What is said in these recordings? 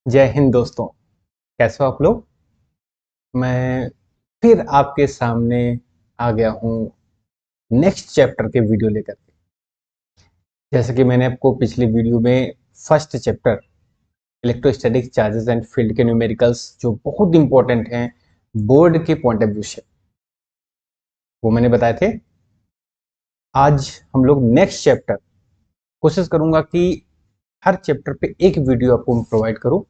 जय हिंद दोस्तों। कैसे हो आप लोग। मैं फिर आपके सामने आ गया हूँ नेक्स्ट चैप्टर के वीडियो लेकर के। जैसे कि मैंने आपको पिछली वीडियो में first chapter electrostatic charges and field के न्यूमेरिकल्स जो बहुत इंपॉर्टेंट हैं बोर्ड के पॉइंट ऑफ व्यू से, वो मैंने बताए थे। आज हम लोग नेक्स्ट चैप्टर कोशिश करूंगा कि हर चैप्टर पे एक वीडियो आपको मैं प्रोवाइड करूं,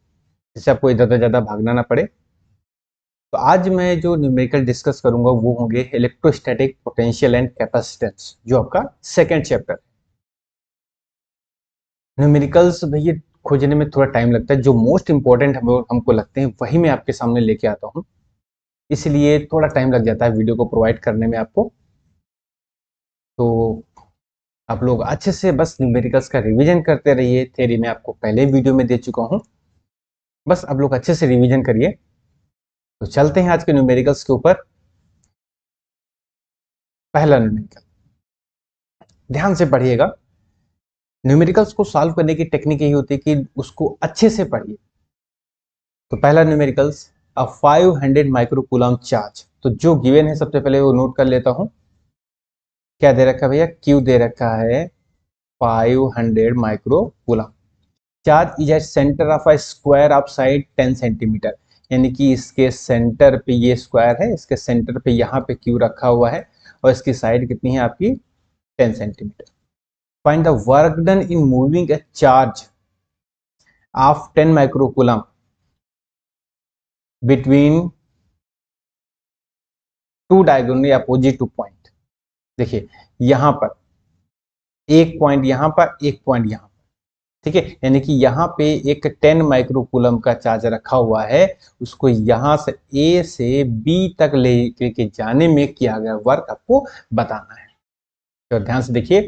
जिससे आपको ज़्यादा ज़्यादा भागना ना पड़े। तो आज मैं जो न्यूमेरिकल डिस्कस करूंगा वो होंगे इलेक्ट्रोस्टैटिक पोटेंशियल एंड कैपेसिटेंस, जो आपका सेकंड चैप्टर। न्यूमेरिकल्स भैया खोजने में थोड़ा टाइम लगता है, जो मोस्ट इंपॉर्टेंट हमको लगते हैं वही मैं आपके सामने लेके आता हूँ, इसलिए थोड़ा टाइम लग जाता है वीडियो को प्रोवाइड करने में आपको। तो आप लोग अच्छे से बस न्यूमेरिकल्स का रिवीजन करते रहिए। थ्योरी में आपको पहले वीडियो में दे चुका हूँ, बस आप लोग अच्छे से रिवीजन करिए। तो चलते हैं आज के न्यूमेरिकल्स के ऊपर। पहला न्यूमेरिकल, ध्यान से पढ़िएगा। न्यूमेरिकल्स को सॉल्व करने की टेक्निक यही होती है कि उसको अच्छे से पढ़िए। तो पहला न्यूमेरिकल्स, अ 500 माइक्रोकूलम चार्ज। तो जो गिवन है सबसे पहले वो नोट कर लेता हूं। क्या दे रखा है भैया, क्यू दे रखा है 500 microcoulomb. Charge is at centre of a square of side 10 centimetre, यानी कि इसके सेंटर पे ये स्क्वायर है, इसके सेंटर पे यहाँ पे क्यू रखा हुआ है और इसकी साइड कितनी है आपकी 10 centimetre. Find the work done in moving A charge of 10 microcoulomb between two diagonally opposite two point. देखिए यहां पर एक पॉइंट, यहां पर एक पॉइंट, यहां पर, ठीक है, यानी कि यहाँ पे एक 10 माइक्रोकूलम का चार्ज रखा हुआ है, उसको यहां से ए से बी तक लेके जाने में किया गया वर्क आपको बताना है। तो ध्यान से देखिए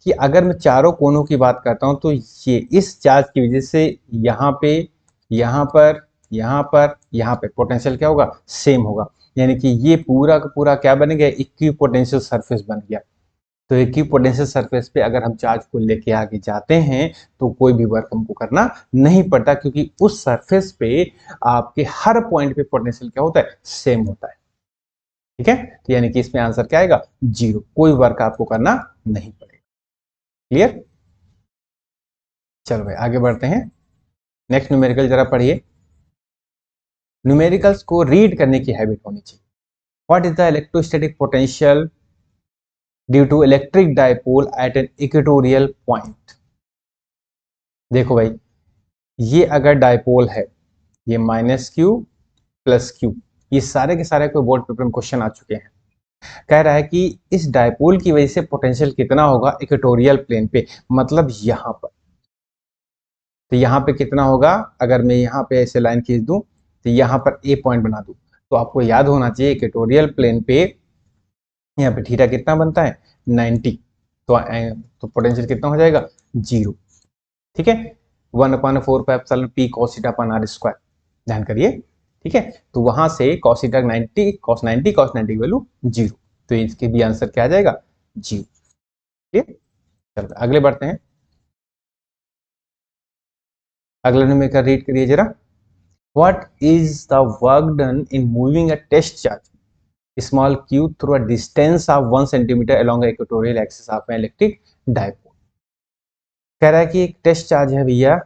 कि अगर मैं चारों कोनों की बात करता हूं तो ये इस चार्ज की वजह से यहाँ पे, यहाँ पर, यहाँ पर, यहाँ पे पोटेंशियल क्या होगा, सेम होगा। यानी कि ये पूरा का पूरा क्या बन गया, इक्वी पोटेंशियल सरफेस बन गया। तो इक्वी पोटेंशियल सरफेस पे अगर हम चार्ज को लेके आगे जाते हैं तो कोई भी वर्क हमको करना नहीं पड़ता, क्योंकि उस सरफेस पे आपके हर पॉइंट पे पोटेंशियल क्या होता है, सेम होता है। ठीक है, तो यानी कि इसमें आंसर क्या आएगा, जीरो। कोई वर्क आपको करना नहीं पड़ेगा। क्लियर। चलो भाई आगे बढ़ते हैं। नेक्स्ट न्यूमेरिकल जरा पढ़िए। न्यूमेरिकल्स को रीड करने की हैबिट होनी चाहिए। What is the electrostatic potential due to electric dipole at an equatorial point. देखो भाई, ये अगर डायपोल है, ये माइनस क्यू प्लस क्यू, ये सारे के सारे कोई बोर्ड पेपर में क्वेश्चन आ चुके हैं। कह रहा है कि इस डायपोल की वजह से पोटेंशियल कितना होगा इक्वेटोरियल प्लेन पे, मतलब यहां पर। तो यहाँ पे कितना होगा, अगर मैं यहाँ पे ऐसे लाइन खींच दूं तो यहाँ पर ए पॉइंट बना दूं, तो आपको याद होना चाहिए इक्वेटोरियल प्लेन पे यहाँ पे थीटा कितना बनता है, 90। तो पोटेंशियल कितना हो जाएगा, जीरो। ठीक है, 1/4 P cos theta upon R square. ध्यान करिए, ठीक है। तो वहां से कॉस थीटा 90, कॉस 90 की वैल्यू जीरो। तो इसके भी आंसर क्या आ जाएगा, जीरो। ठीक, चलो अगले बढ़ते हैं। अगले नंबर का रीड करिए जरा। What is the work done in moving a test charge small q through a distance of 1 centimeter along the equatorial axis of an electric dipole? कह रहा है कि एक टेस्ट चार्ज है भैया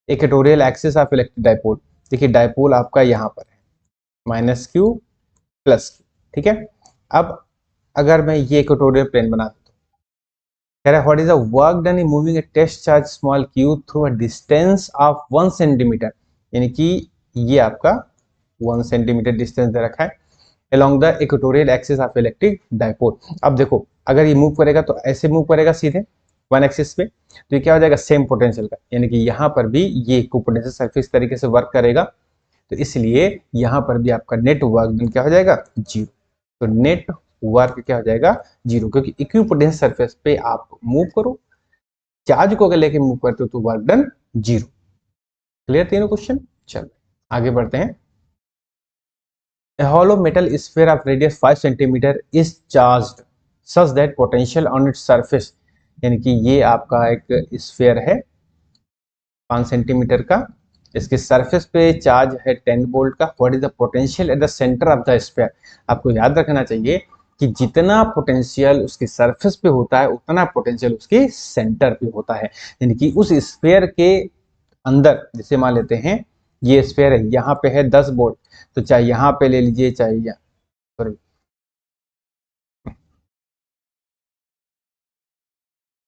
equatorial axis of electric dipole. देखिए dipole आपका यहाँ पर है, माइनस क्यू प्लस क्यू। ठीक है, अब अगर मैं ये इक्वेटोरियल प्लेन बना दूँ, कह रहा है what is the work done in moving a test charge small Q through a distance of 1 centimetre, यानी कि ये आपका 1 सेंटीमीटर डिस्टेंस दे रखा है along the equatorial axis of electric dipole। अब देखो अगर ये मूव करेगा तो ऐसे मूव करेगा सीधे वन एक्सिस पे, तो ये क्या हो जाएगा, सेम पोटेंशियल का, यानी कि यहाँ पर भी ये पोटेंशियल सरफेस तरीके से वर्क करेगा। तो इसलिए यहाँ पर भी आपका नेट वर्क क्या हो जाएगा, जीरो। तो नेट वर्क क्या हो जाएगा, जीरो, क्योंकि इक्विपोटेंशियल सरफेस पे आप मूव करो, चार्ज को अगर लेके मूव करते हो तो वर्क डन जीरो। क्लियर तीनों क्वेश्चन। चलो आगे बढ़ते हैं। A hollow metal sphere of radius 5 cm is charged such that potential on its surface, यानी कि ये आपका एक स्फीयर है 5 सेंटीमीटर का, इसके सरफेस पे चार्ज है 10 वोल्ट का। What is the potential at the centre of the sphere? आपको याद रखना चाहिए कि जितना पोटेंशियल उसके सरफेस पे होता है उतना पोटेंशियल उसके सेंटर पे होता है। यानी कि उस स्फीयर के अंदर, जैसे मान लेते हैं ये स्फीयर है, यहाँ पे है 10 वोल्ट, तो चाहे यहाँ पे ले लीजिए, चाहे सॉरी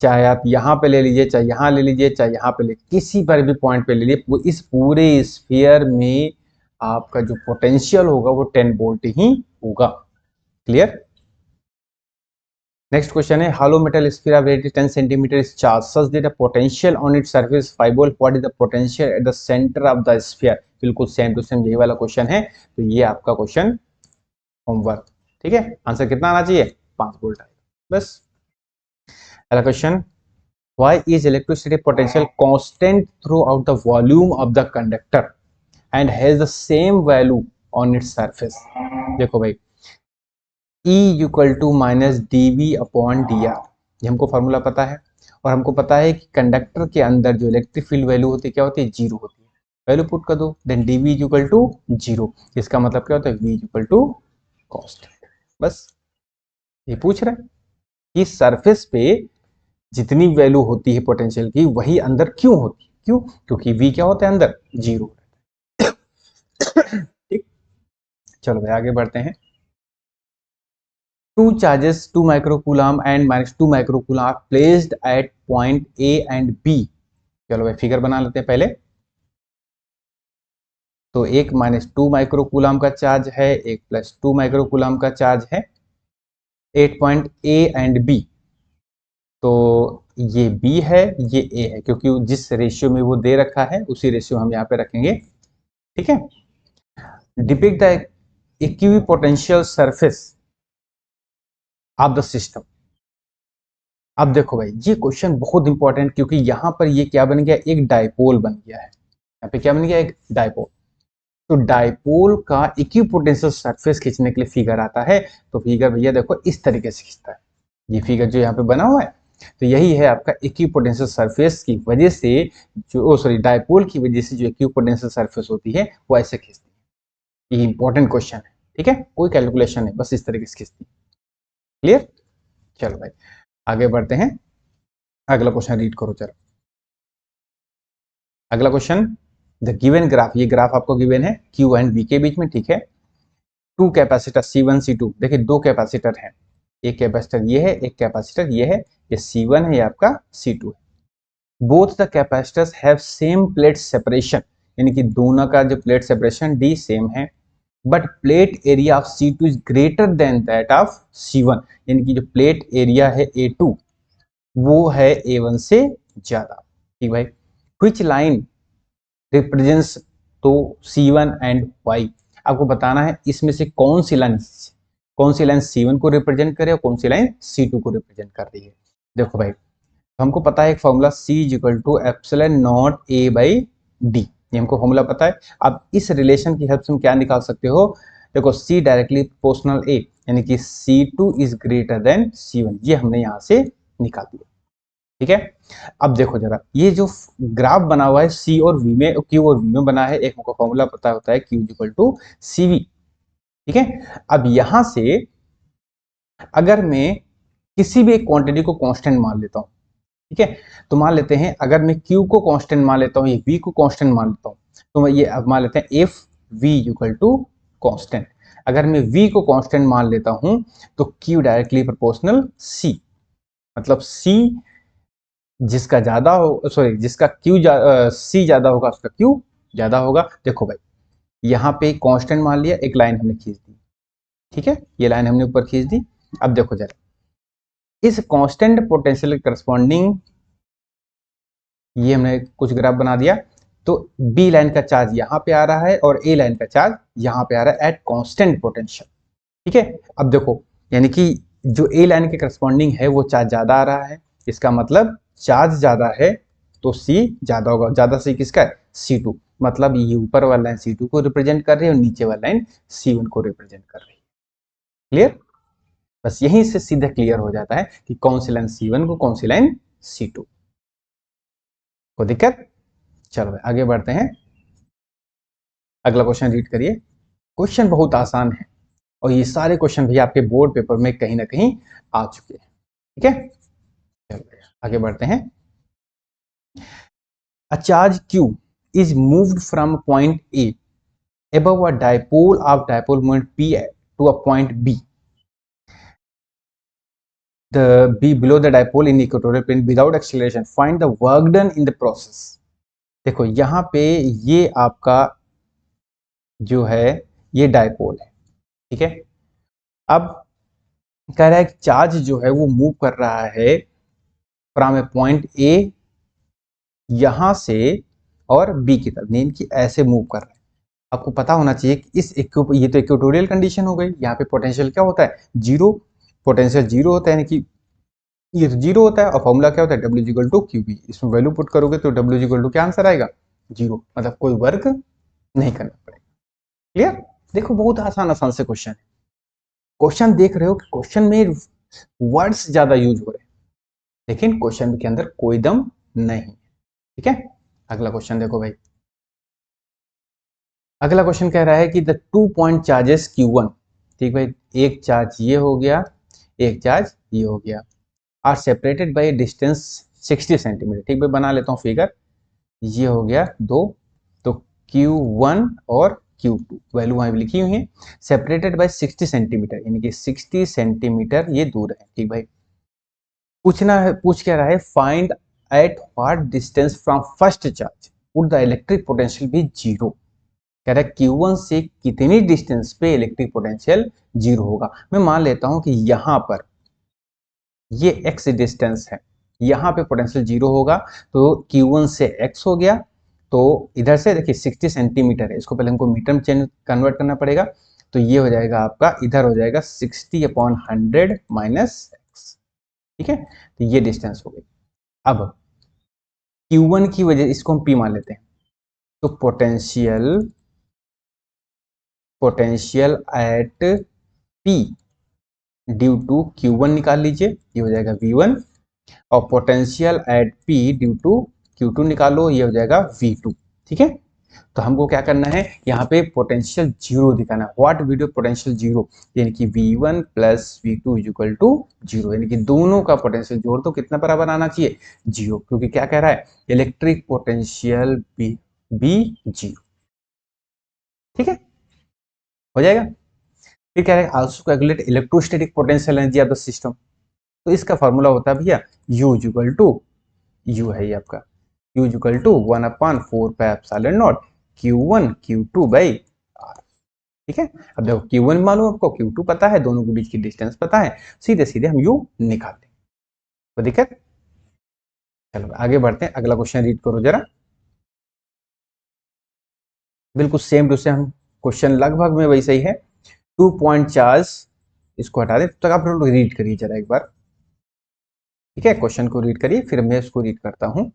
चाहे आप यहाँ पे ले लीजिए, चाहे यहाँ ले लीजिए, चाहे यहाँ पे ले, किसी पर भी पॉइंट पे ले लीजिए, इस पूरे स्फीयर में आपका जो पोटेंशियल होगा वो 10 वोल्ट ही होगा। क्लियर? नेक्स्ट क्वेश्चन है, hollow metal sphere of radius 10 cm is charged such that the potential on its surface 5 volt. What is the potential at the center of the sphere? बिल्कुल same to same यही वाला question है, तो ये आपका question homework. ठीक है, answer कितना आना चाहिए? 5 वोल्ट आएगा बस। अगला question, why is electricity potential constant throughout the volume of the conductor and has the same value on its surface? देखो भाई, E equal to minus D V upon D R, ये हमको फॉर्मूला पता है, और हमको पता है कि कंडक्टर के अंदर जो इलेक्ट्रिक फील्ड वैल्यू होती है क्या होती है? जीरो होती है। वैल्यू पुट कर दो, then D V equal to zero. इसका मतलब क्या होता है? V equal to constant. बस ये पूछ रहे हैं कि सरफेस पे जितनी वैल्यू होती है पोटेंशियल की वही अंदर क्यों होती है? क्यों? क्योंकि वी क्या होता है अंदर? जीरो। ठीक, चलो भाई आगे बढ़ते हैं। Two charges 2 microcoulomb and minus 2 microcoulomb are placed at point A and B. चलो भाई फिगर बना लेते हैं पहले। तो एक -2 माइक्रोकूलम का चार्ज है, एक +2 माइक्रोकूलम का चार्ज है at point A and B। तो ये B है, ये A है, क्योंकि जिस रेशियो में वो दे रखा है उसी रेशियो हम यहाँ पे रखेंगे। ठीक है, depict the equipotential surface of the system. अब देखो भाई ये क्वेश्चन बहुत इंपॉर्टेंट, क्योंकि यहाँ पर ये क्या बन गया? एक डायपोल बन गया है। यहाँ पे क्या बन गया? एक डायपोल। तो डायपोल का इक्विपोटेंशियल सरफेस खींचने के लिए फिगर आता है, तो फिगर भैया देखो इस तरीके से खींचता है। ये फिगर जो यहाँ पे बना हुआ है, तो यही है आपका इक्विपोटेंशियल सरफेस की वजह से जो डायपोल की वजह से जो इक्विपोटेंशियल सरफेस होती है वो ऐसे खींचती है। ये इंपॉर्टेंट क्वेश्चन है, ठीक है, कोई कैलकुलेशन नहीं, बस इस तरीके से खींचती है। क्लियर? चलो भाई आगे बढ़ते हैं। अगला क्वेश्चन रीड करो चलो। अगला क्वेश्चन, द गिवन ग्राफ, ये ग्राफ आपको गिवन है Q एंड V के बीच में। ठीक है, टू कैपेसिटर C1 C2, देखिए दो कैपेसिटर हैं, एक कैपेसिटर ये है, एक कैपेसिटर ये है, ये C1 है, ये आपका C2 है। Both the capacitors have same plate separation, यानी कि दोनों का जो प्लेट सेपरेशन D सेम है, but plate area of C2 is greater than that of C1, यानी कि जो प्लेट एरिया है A2 वो है A1 से ज्यादा। ठीक भाई, व्हिच लाइन रिप्रेजेंट्स, तो C1 एंड Y, आपको बताना है इसमें से कौन सी लाइन C1 को रिप्रेजेंट करे और कौन सी लाइन C2 को रिप्रेजेंट कर रही है। देखो भाई, तो हमको पता है एक formula C equal to epsilon naught A by D, ये हमको फॉर्मूला पता है। अब इस रिलेशन की हेल्प से हम क्या निकाल सकते हो? देखो C डायरेक्टली प्रोपोर्शनल A, यानी कि C2 is greater than C1, ये हमने यहाँ से निकाल दिया। ठीक है, अब देखो जरा ये जो ग्राफ बना हुआ है C और V में, Q और V में बना है, एक हमको फॉर्मूला पता होता है Q इक्वल टू CV। ठीक है, अब यहां से अगर मैं किसी भी एक क्वांटिटी को कांस्टेंट मान लेता हूं, ठीक है, तो मान लेते हैं अगर मैं Q को कांस्टेंट मान लेता हूं, ये V को कांस्टेंट मान लेता हूं, तो मैं ये अब मान लेते हैं if V equal to constant. अगर मैं V को कांस्टेंट मान लेता हूं तो Q डायरेक्टली प्रोपोर्शनल C, मतलब C जिसका ज्यादा हो, सॉरी जिसका C ज्यादा होगा उसका Q ज्यादा होगा। देखो भाई यहाँ पे कांस्टेंट मान लिया, एक लाइन हमने खींच दी, ठीक है, ये लाइन हमने ऊपर खींच दी। अब देखो जरा इस कांस्टेंट पोटेंशियल के करस्पॉन्डिंग ये हमने कुछ ग्राफ बना दिया, तो बी लाइन का चार्ज यहाँ पे आ रहा है और ए लाइन का चार्ज यहाँ पे आ रहा है एट कांस्टेंट पोटेंशियल। ठीक है, अब देखो यानी कि जो ए लाइन के करस्पॉन्डिंग है वो चार्ज ज्यादा आ रहा है, इसका मतलब चार्ज ज्यादा है तो C ज्यादा होगा। ज्यादा C किसका है? C2, मतलब ये ऊपर वाला लाइन C2 को रिप्रेजेंट कर रही है और नीचे वाला लाइन C1 को रिप्रेजेंट कर रही है। क्लियर? बस यहीं से सीधा क्लियर हो जाता है कि कौन सी लाइन C1 को, कौन सी लाइन C2 को। दिक्कत? चलो आगे बढ़ते हैं। अगला क्वेश्चन रीड करिए। क्वेश्चन बहुत आसान है और ये सारे क्वेश्चन भी आपके बोर्ड पेपर में कहीं ना कहीं आ चुके हैं, ठीक है। चलिए आगे बढ़ते हैं। A charge Q is moved from point A above a dipole of dipole moment P to a point B. The B below the dipole in equatorial plane without acceleration. Find the work done in the process. देखो यहाँ पे ये आपका जो है ये dipole है, ठीक है। अब कह रहा है कि चार्ज जो है वो मूव कर रहा है फ्रॉम ए पॉइंट ए यहां से और बी की तरफ, नींद की ऐसे मूव कर रहा है। आपको पता होना चाहिए कि ये तो इक्वेटोरियल कंडीशन हो गई। यहाँ पे पोटेंशियल क्या होता है, जीरो। पोटेंशियल जीरो होता है, यानी कि ये तो जीरो होता है। और फॉर्मूला क्या होता है, W equal to Q B. इसमें वैल्यू पुट करोगे तो डब्ल्यू इक्वल टू क्या आंसर आएगा, जीरो। मतलब कोई वर्क नहीं करना पड़ेगा। क्लियर। देखो बहुत आसान आसान से क्वेश्चन है। क्वेश्चन देख रहे हो कि क्वेश्चन में वर्ड्स ज्यादा यूज हो रहे हैं, लेकिन क्वेश्चन के अंदर कोई दम नहीं, ठीक है। अगला क्वेश्चन देखो भाई। अगला क्वेश्चन कह रहा है कि द 2 पॉइंट चार्जेस Q1, ठीक भाई, एक चार्ज ये हो गया, एक चार्ज ये हो गया, are separated by distance 60 centimetre. ठीक भाई, बना लेता हूँ फिगर। ये हो गया दो, तो Q1 और Q2 वैल्यू वहां लिखी हुई है। सेपरेटेड बाय 60 सेंटीमीटर, यानी कि 60 सेंटीमीटर ये दूर है, ठीक भाई। पूछना है, पूछ क्या रहा है, find at what distance from first charge would the electric potential be zero. कह रहा है Q1 से कितनी डिस्टेंस पे इलेक्ट्रिक पोटेंशियल जीरो होगा। मैं मान लेता हूं कि यहां पर ये x डिस्टेंस है, यहां पे पोटेंशियल जीरो होगा, तो Q1 से x हो गया। तो इधर से देखिए 60 सेंटीमीटर है, इसको पहले हमको मीटर में चेंज कन्वर्ट करना पड़ेगा। तो ये हो जाएगा आपका, इधर हो जाएगा 60/100 माइनस x, ठीक है। तो ये डिस्टेंस हो गई। अब Q1 की वजह, इसको हम P मान लेते हैं, तो potential at P due to Q1 निकाल लीजिए, ये हो जाएगा V1। और potential at P due to Q2 निकालो, ये हो जाएगा V2, ठीक है। तो हमको क्या करना है, यहाँ पे पोटेंशियल जीरो दिखाना है। व्हाट वीडियो पोटेंशियल जीरो, यानी कि V1 plus V2 is equal to zero, यानी कि दोनों का पोटेंशियल जोड़ तो कितना बराबर आना चाहिए, जीरो। क्योंकि क्या कह रहा है, इलेक्ट्रिक पोटेंशियल बी जीरो, ठीक है, हो जाएगा। फिर कह रहा है also calculate electrostatic potential energy of the system. तो इसका फॉर्मूला होता है भैया U इक्वल टू, U है ये आपका, U equal to 1/4 pi epsilon naught Q1 Q2 by R, ठीक है। अब देखो Q1 मालूम आपको, Q2 पता है, दोनों के बीच की डिस्टेंस पता है, सीधे सीधे हम U निकाल लें, तो दिक्कत। चलो आगे बढ़ते हैं, अगला क्वेश्चन रीड करो जरा। बिल्कुल सेम टू सेम क्वेश्चन, लगभग में वैसे ही है। 2 पॉइंट चार्ज, इसको हटा दें, तब तक आप लोग रीड करिए जरा एक बार, ठीक है। क्वेश्चन को रीड करिए, फिर मैं इसको रीड करता हूं।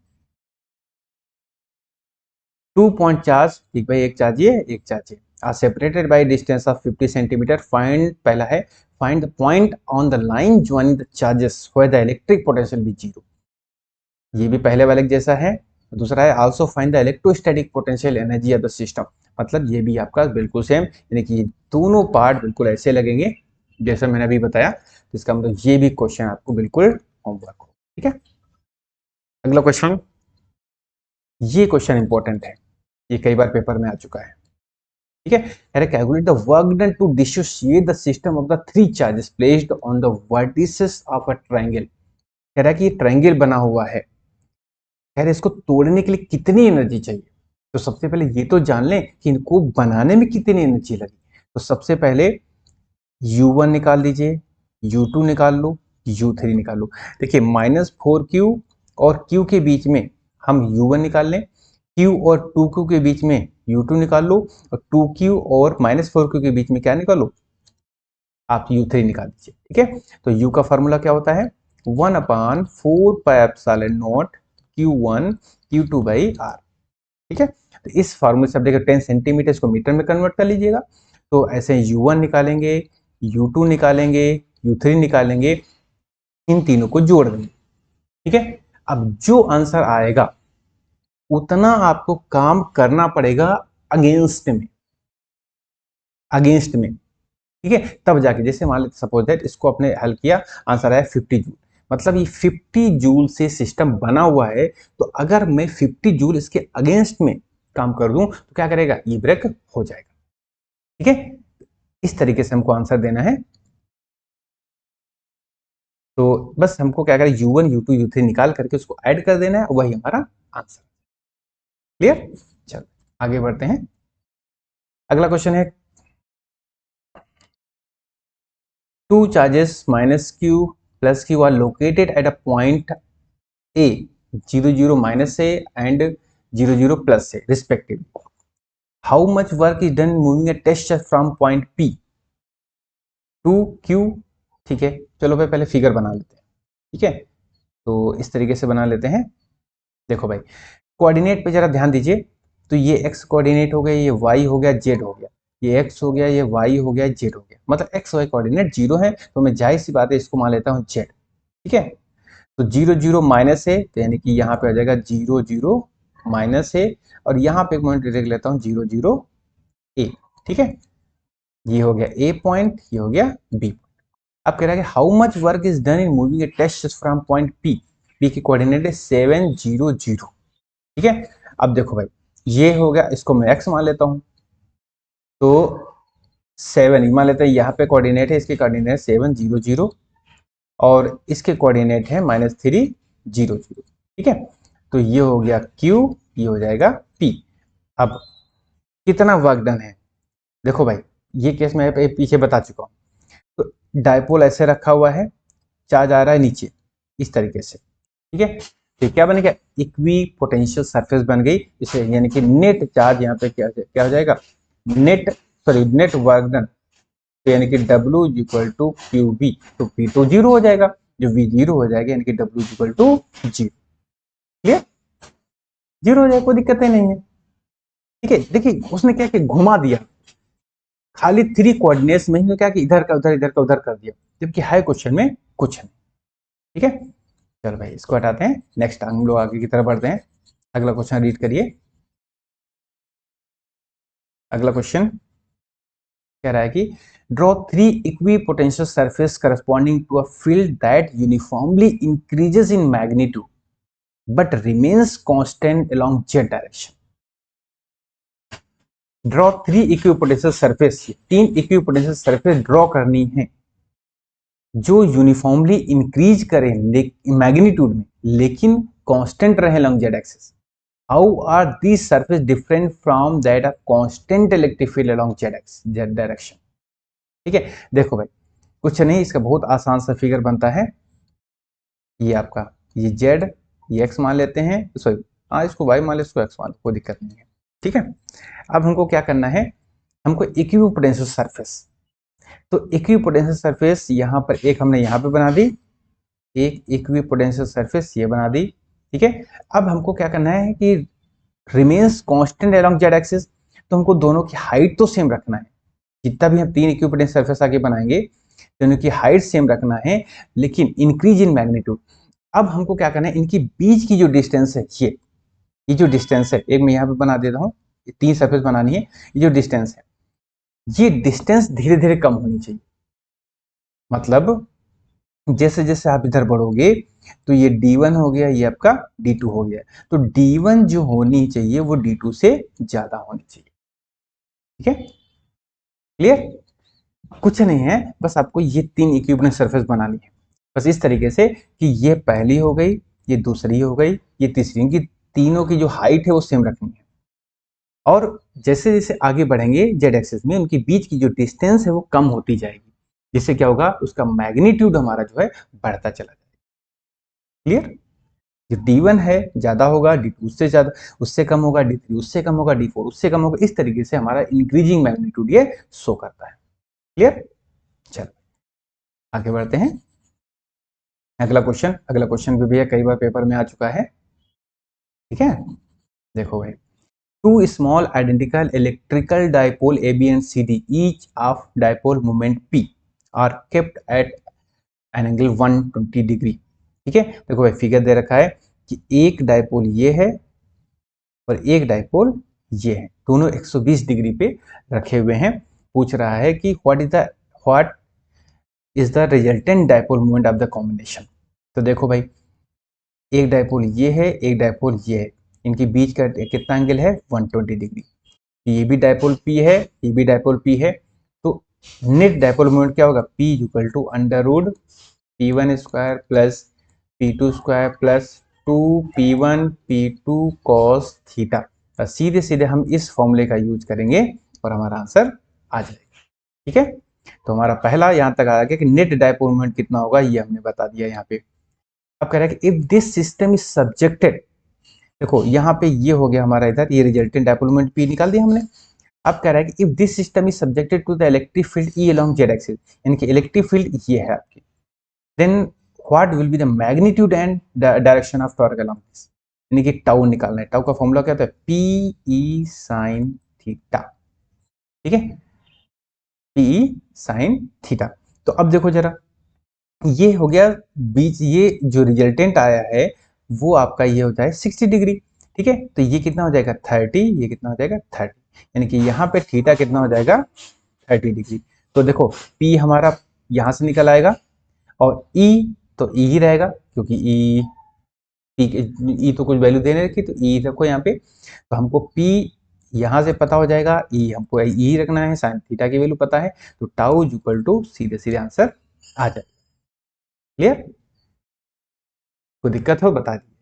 2 पॉइंट चार्ज, ठीक भाई, एक चार्ज ये, एक चार्ज ये, are separated by distance of 50 centimetre. Find, पहला है find the point on the line joining the charges where the electric potential be zero. ये भी पहले वाले जैसा है। दूसरा है also find the electrostatic potential energy of the system. मतलब ये भी आपका बिल्कुल सेम, यानी कि दोनों पार्ट बिल्कुल ऐसे लगेंगे जैसा मैंने अभी बताया। तो इसका मतलब ये भी क्वेश्चन आपको बिल्कुल होमवर्क हो, ठीक है। अगला क्वेश्चन, ये क्वेश्चन इंपॉर्टेंट है, ये कई बार पेपर में आ चुका है, ठीक है। अरे calculate the work done to dissociate the system of the 3 charges placed on the vertices of a triangle. कह रहा है कि ये ट्रायंगल बना हुआ है, कह रहे इसको तोड़ने के लिए कितनी एनर्जी चाहिए। तो सबसे पहले ये तो जान लें कि इनको बनाने में कितनी एनर्जी लगी। तो सबसे पहले U1 निकाल लीजिए, U2 निकाल लो, U3 निकाल लो। देखिए -4Q और Q के बीच में हम U1 निकाल लें, Q और 2Q के बीच में U2 निकाल लो, और 2Q और -4Q के बीच में क्या निकालो, आप U3 निकाल दीजिए, ठीक है। तो U का फॉर्मूला क्या होता है, 1/4 pi epsilon naught Q1 Q2 by R, ठीक है। तो इस फॉर्मूले से आप देखिए 10 सेंटीमीटर, इसको मीटर में कन्वर्ट कर लीजिएगा। तो ऐसे U1 निकालेंगे, U2 निकालेंगे, U3 निकालेंगे, इन तीनों को जोड़ देंगे, ठीक है। अब जो आंसर आएगा उतना आपको काम करना पड़ेगा अगेंस्ट में, अगेंस्ट में, ठीक है, तब जाके, जैसे मान लेते सपोज दैट इसको अपने हल किया, आंसर आया 50 जूल, मतलब ये 50 जूल से सिस्टम बना हुआ है, तो अगर मैं 50 जूल इसके अगेंस्ट में काम कर दूं तो क्या करेगा, ई ब्रेक हो जाएगा, ठीक है। इस तरीके से हमको आंसर देना है। तो बस हमको क्या करें, U1 U2 U3 निकाल करके उसको ऐड कर देना है, वही हमारा आंसर। क्लियर, चलो आगे बढ़ते हैं। अगला क्वेश्चन है, two charges minus q plus q are located at a point A, 0 0 minus A and 0 0 plus A respectively. How much work is done moving a test charge from point P to Q? ठीक है, चलो भाई पहले figure बना लेते हैं, ठीक है। तो इस तरीके से बना लेते हैं। देखो भाई, कोऑर्डिनेट पे जरा ध्यान दीजिए। तो ये x कोऑर्डिनेट हो गया, ये y हो गया, z हो गया, ये x हो गया, ये y हो गया, z हो गया, मतलब x y कोऑर्डिनेट जीरो है, तो मैं जाहिर सी बात है इसको मान लेता हूँ z, ठीक है। तो 0 0 माइनस है, तो यानी कि यहाँ पे आ जाएगा 0 0 माइनस है, और यहाँ पे एक पॉइंट लिख लेता हूँ 0 0 a, ठीक है। ये हो गया a पॉइंट, ये हो गया b। अब कह रहा है कि how much work is done in moving a test from point p, p की कोऑर्डिनेट है 7 0 0, ठीक है। अब देखो भाई, ये हो गया, इसको मैं x मान लेता हूं, तो 7 मान लेते हैं, यहाँ पे कोऑर्डिनेट है, इसके कोऑर्डिनेट 7 0 0 और इसके कोऑर्डिनेट है -3 0 0, ठीक है। तो ये हो गया q, ये हो जाएगा p। अब कितना वर्क डन है, देखो भाई ये केस मैं पीछे बता चुका हूँ। तो डायपोल ऐसे रखा हुआ है, चार्ज आ रहा है नीचे इस तरीके से, ठीक है। तो क्या बनेगा, इक्वी पोटेंशियल सरफेस बन गई इसे, यानी कि नेट चार्ज यहाँ पे क्या हो जाएगा, नेट वर्क डन, तो यानी कि W equal to Q B, तो P तो जीरो हो जाएगा, जो V जीरो हो जाएगा, यानी कि W equal to zero. Clear, zero हो जाएगा, कोई दिक्कत ही नहीं है, ठीक है। देखिए उसने क्या किया, घुमा दिया, खाली 3 कोऑर्डिनेट्स में ही क्या कि इधर का उधर, इधर का उधर कर दिया, जबकि है क्वेश्चन में कुछ नहीं, ठीक है। चलो भाई इसको हटाते हैं, नेक्स्ट हम लोग आगे की तरफ बढ़ते हैं। अगला क्वेश्चन रीड करिए। अगला क्वेश्चन कह रहा है कि draw 3 equipotential surface corresponding to a field that uniformly increases in magnitude but remains constant along z direction. Draw 3 equipotential surface, 3 equipotential surface draw करनी है जो यूनिफॉर्मली इंक्रीज करें मैग्नीट्यूड में, लेकिन कांस्टेंट रहे along z axis. How are these surface different from that of constant electric field along z direction? ठीक है, देखो भाई कुछ नहीं, इसका बहुत आसान सा फिगर बनता है। ये आपका ये z, ये x मान लेते हैं, सॉरी हाँ इसको y मान ले, इसको x मान ले, कोई दिक्कत नहीं है, ठीक है। अब हमको क्या करना है, हमको इक्विपोटेंशियल सरफेस, तो इक्विपोटेंशियल सरफेस यहाँ पर एक हमने यहाँ पे बना दी, एक इक्विपोटेंशियल सरफेस ये बना दी, ठीक है। अब हमको क्या करना है कि remains constant along z axis, तो हमको दोनों की हाइट तो सेम रखना है, जितना भी हम 3 इक्विपोटेंशियल सरफेस आगे बनाएंगे दोनों की हाइट सेम रखना है, लेकिन इंक्रीज इन मैग्नीट्यूड। अब हमको क्या करना है, इनकी बीच की जो डिस्टेंस है, ये जो डिस्टेंस है, एक मैं यहाँ पे बना देता हूँ, 3 सरफेस बनानी है, ये जो डिस्टेंस है, ये डिस्टेंस धीरे धीरे कम होनी चाहिए, मतलब जैसे जैसे आप इधर बढ़ोगे तो ये D1 हो गया, ये आपका D2 हो गया, तो D1 जो होनी चाहिए वो D2 से ज्यादा होनी चाहिए, ठीक है। क्लियर, कुछ नहीं है, बस आपको ये 3 इक्विपोटेंशियल सरफेस बनानी है, बस इस तरीके से कि ये पहली हो गई, ये दूसरी हो गई, ये तीसरी, इनकी तीनों की जो हाइट है वो सेम रखनी है, और जैसे जैसे आगे बढ़ेंगे z एक्सिस में उनके बीच की जो डिस्टेंस है वो कम होती जाएगी, जिससे क्या होगा, उसका मैग्नीट्यूड हमारा जो है बढ़ता चला जाएगा। क्लियर, जो D1 है ज्यादा होगा, D2 उससे ज्यादा, उससे कम होगा, D3 उससे कम होगा, D4 उससे कम होगा, इस तरीके से हमारा इंक्रीजिंग मैग्नीट्यूड ये शो करता है। क्लियर, चलो आगे बढ़ते हैं। अगला क्वेश्चन भी भैया कई बार पेपर में आ चुका है, ठीक है। देखो भाई, two small identical electrical dipole AB and CD each of dipole moment P are kept at an angle 120 degree, ठीक है। देखो भाई फिगर दे रखा है कि एक डायपोल ये है और एक डायपोल ये है, दोनों 120 डिग्री पे रखे हुए हैं, पूछ रहा है कि what is the resultant dipole moment of the combination. तो देखो भाई, एक डायपोल ये है, एक डायपोल ये है, इनके बीच का कितना एंगल है 120 डिग्री। ये भी डायपोल P है, ये भी डायपोल P है, तो नेट डायपोल मोमेंट क्या होगा, P equal to under root P1 square plus P2 square plus 2P1 P2 cos theta. सीधे सीधे हम इस फॉर्मूले का यूज करेंगे और हमारा आंसर आ जाएगा। ठीक है, तो हमारा पहला यहाँ तक आ गया कि नेट डायपोल मोमेंट कितना होगा, ये हमने बता दिया यहाँ पे। अब कह रहा है कि if this system is subjected, देखो यहाँ पे ये हो गया हमारा, इधर ये रिजल्टेंट डायपोल मोमेंट P निकाल दिया हमने। अब कह रहा है कि if this system is subjected to the electric field E along Z axis, यानी कि इलेक्ट्रिक फील्ड ये है आपकी, then what will be the magnitude and direction of torque along this, यानी कि टाउ निकालना है। टाउ का फॉर्मूला क्या होता है, PE sin थीटा। ठीक है, PE sin थीटा। तो अब देखो जरा, ये हो गया बीच, ये जो रिजल्टेंट आया है वो आपका ये होता है 60 डिग्री। ठीक है, तो ये कितना हो जाएगा 30, ये कितना हो जाएगा 30, यानी कि यहाँ पे थीटा कितना हो जाएगा 30 डिग्री। तो देखो P हमारा यहाँ से निकल आएगा और E तो E ही रहेगा, क्योंकि E तो कुछ वैल्यू देने रखी, तो E रखो यहाँ पे, तो हमको P यहाँ से पता हो जाएगा, E हमको E रखना है, साइन थीटा की वैल्यू पता है, तो टाउ इक्वल टू सीधे सीधे आंसर आ जाए। क्लियर, कोई दिक्कत हो बता दीजिए।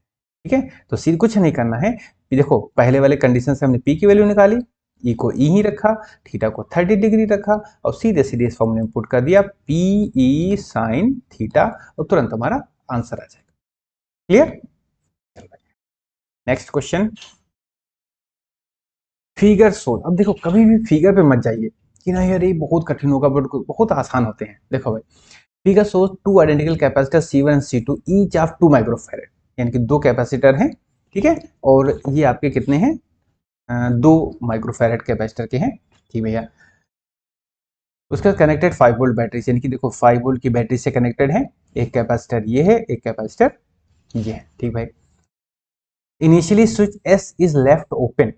ठीक है, तो सीधे कुछ नहीं करना है, देखो पहले वाले कंडीशन से हमने P की वैल्यू निकाली, E को E ही रखा, थीटा को 30 डिग्री रखा और सीधे सीधे इस फॉर्मूले में पुट कर दिया PE sin थीटा और तुरंत हमारा आंसर आ जाएगा। Clear, next question, figure sol. अब देखो कभी भी फिगर पे मत जाइए कि नहीं यार ये बहुत कठिन होगा, बट बहुत आसान होते हैं। देखो भाई, figure shows to identical capacitor C1 and C2 each of 2 microfarad, यानी कि दो कैपेसिटर हैं। ठीक है, और ये आपके कितने हैं, 2 माइक्रोफैरड कैपेसिटर के हैं। ठीक भैया, उसका कनेक्टेड 5 वोल्ट बैटरी, यानी कि देखो 5 वोल्ट की बैटरी से कनेक्टेड है। एक कैपेसिटर ये है, एक कैपेसिटर ये है। ठीक भाई, initially switch S is left open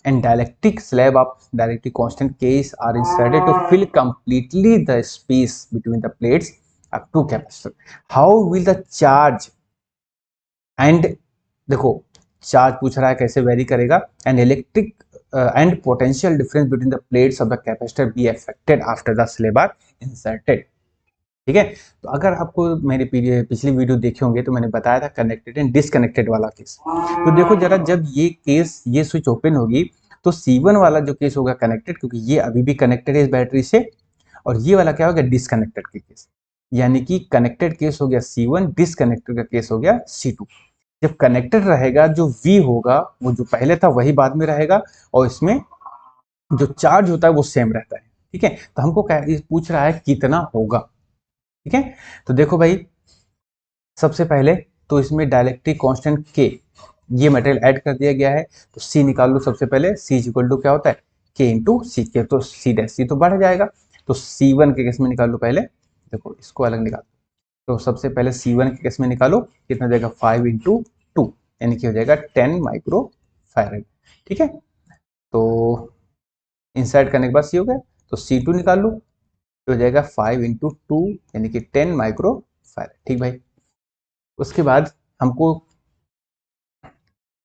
and dielectric slab of dielectric constant K are inserted to fill completely the space between the plates of two capacitors. How will the charge and देखो charge पूछ रहा है कैसे vary करेगा, and electric and potential difference between the plates of the capacitor be affected after the slab are inserted. ठीक है, तो अगर आपको मेरे पिछली वीडियो देखे होंगे तो मैंने बताया था कनेक्टेड एंड डिसकनेक्टेड वाला केस। तो देखो जरा, जब ये केस, ये स्विच ओपन होगी तो C1 वाला जो केस होगा कनेक्टेड, क्योंकि ये अभी भी कनेक्टेड है इस बैटरी से, और ये वाला क्या हो गया डिसकनेक्टेड के केस, यानी कि कनेक्टेड केस हो गया C1, डिसकनेक्टेड का केस हो गया C2। जब कनेक्टेड रहेगा जो V होगा वो जो पहले था वही बाद में रहेगा, और इसमें जो चार्ज होता है वो सेम रहता है। ठीक है, तो हमको पूछ रहा है कितना होगा। ठीक है, तो देखो भाई, सबसे पहले तो इसमें डाइलेक्ट्रिक कांस्टेंट K, ये मटेरियल ऐड कर दिया गया है, तो C निकाल लो। सबसे पहले C इक्वल टू क्या होता है K इंटू सी के, तो C डैश C तो बढ़ जाएगा, तो C1 के केस में निकाल लो। पहले देखो इसको अलग निकाल, तो सबसे पहले C1 के केस में निकालो, कितना जाएगा 5 इंटू 2, यानी कि हो जाएगा 10 माइक्रो फैरेड। ठीक है, तो इंसर्ट करने के बाद C हो गया, तो C2 निकाल लो, तो हो जाएगा 5 इंटू 2 यानी कि 10 माइक्रो फैरेड। ठीक भाई, उसके बाद हमको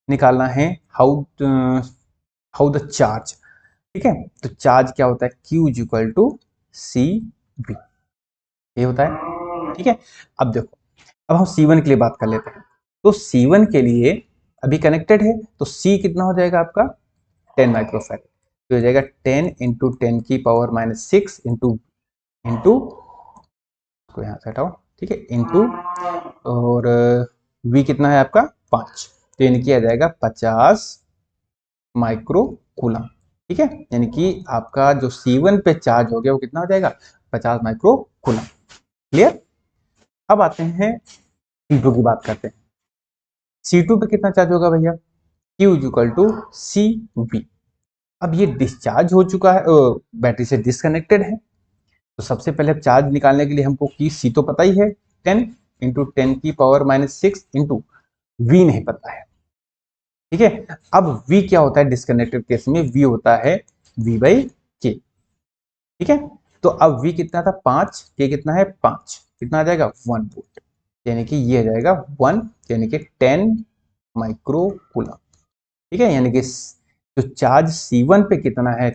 निकालना है हाउ द चार्ज। ठीक है, तो चार्ज क्या होता है Q is equal to CB, ये होता है। ठीक है, अब देखो, अब हम C1 के लिए बात कर लेते हैं। तो C1 के लिए अभी कनेक्टेड है, तो C कितना हो जाएगा आपका 10 माइक्रोफैरेड, तो हो जाएगा 10 इंटू 10 की पावर माइनस 6 इंटू को यहाँ से हटाओ। ठीक है, इंटू और V कितना है आपका 5, तो यानी कि आ जाएगा 50 माइक्रो कूलम। ठीक है, यानी कि आपका जो C1 पे चार्ज हो गया वो कितना हो जाएगा 50 माइक्रो कूलम। क्लियर, अब आते हैं C2 की बात करते हैं। C2 पे कितना चार्ज होगा भैया, Q इक्वल टू CB। अब ये डिस्चार्ज हो चुका है, बैटरी से डिस्कनेक्टेड है, तो सबसे पहले चार्ज निकालने के लिए हमको की C तो पता ही है 10 इंटू 10 की पावर माइनस 6 इंटू V नहीं पता है। ठीक है, अब V क्या होता है डिस्कनेक्टेड केस में, V होता है V बाई K। ठीक है। तो अब V कितना था 5, K कितना है 5, कितना आ जाएगा 1 वोल्ट, यानी कि ये आ जाएगा 1 यानी कि 10 माइक्रो कूलम। ठीक है, यानी कि जो चार्ज C1 पे कितना है,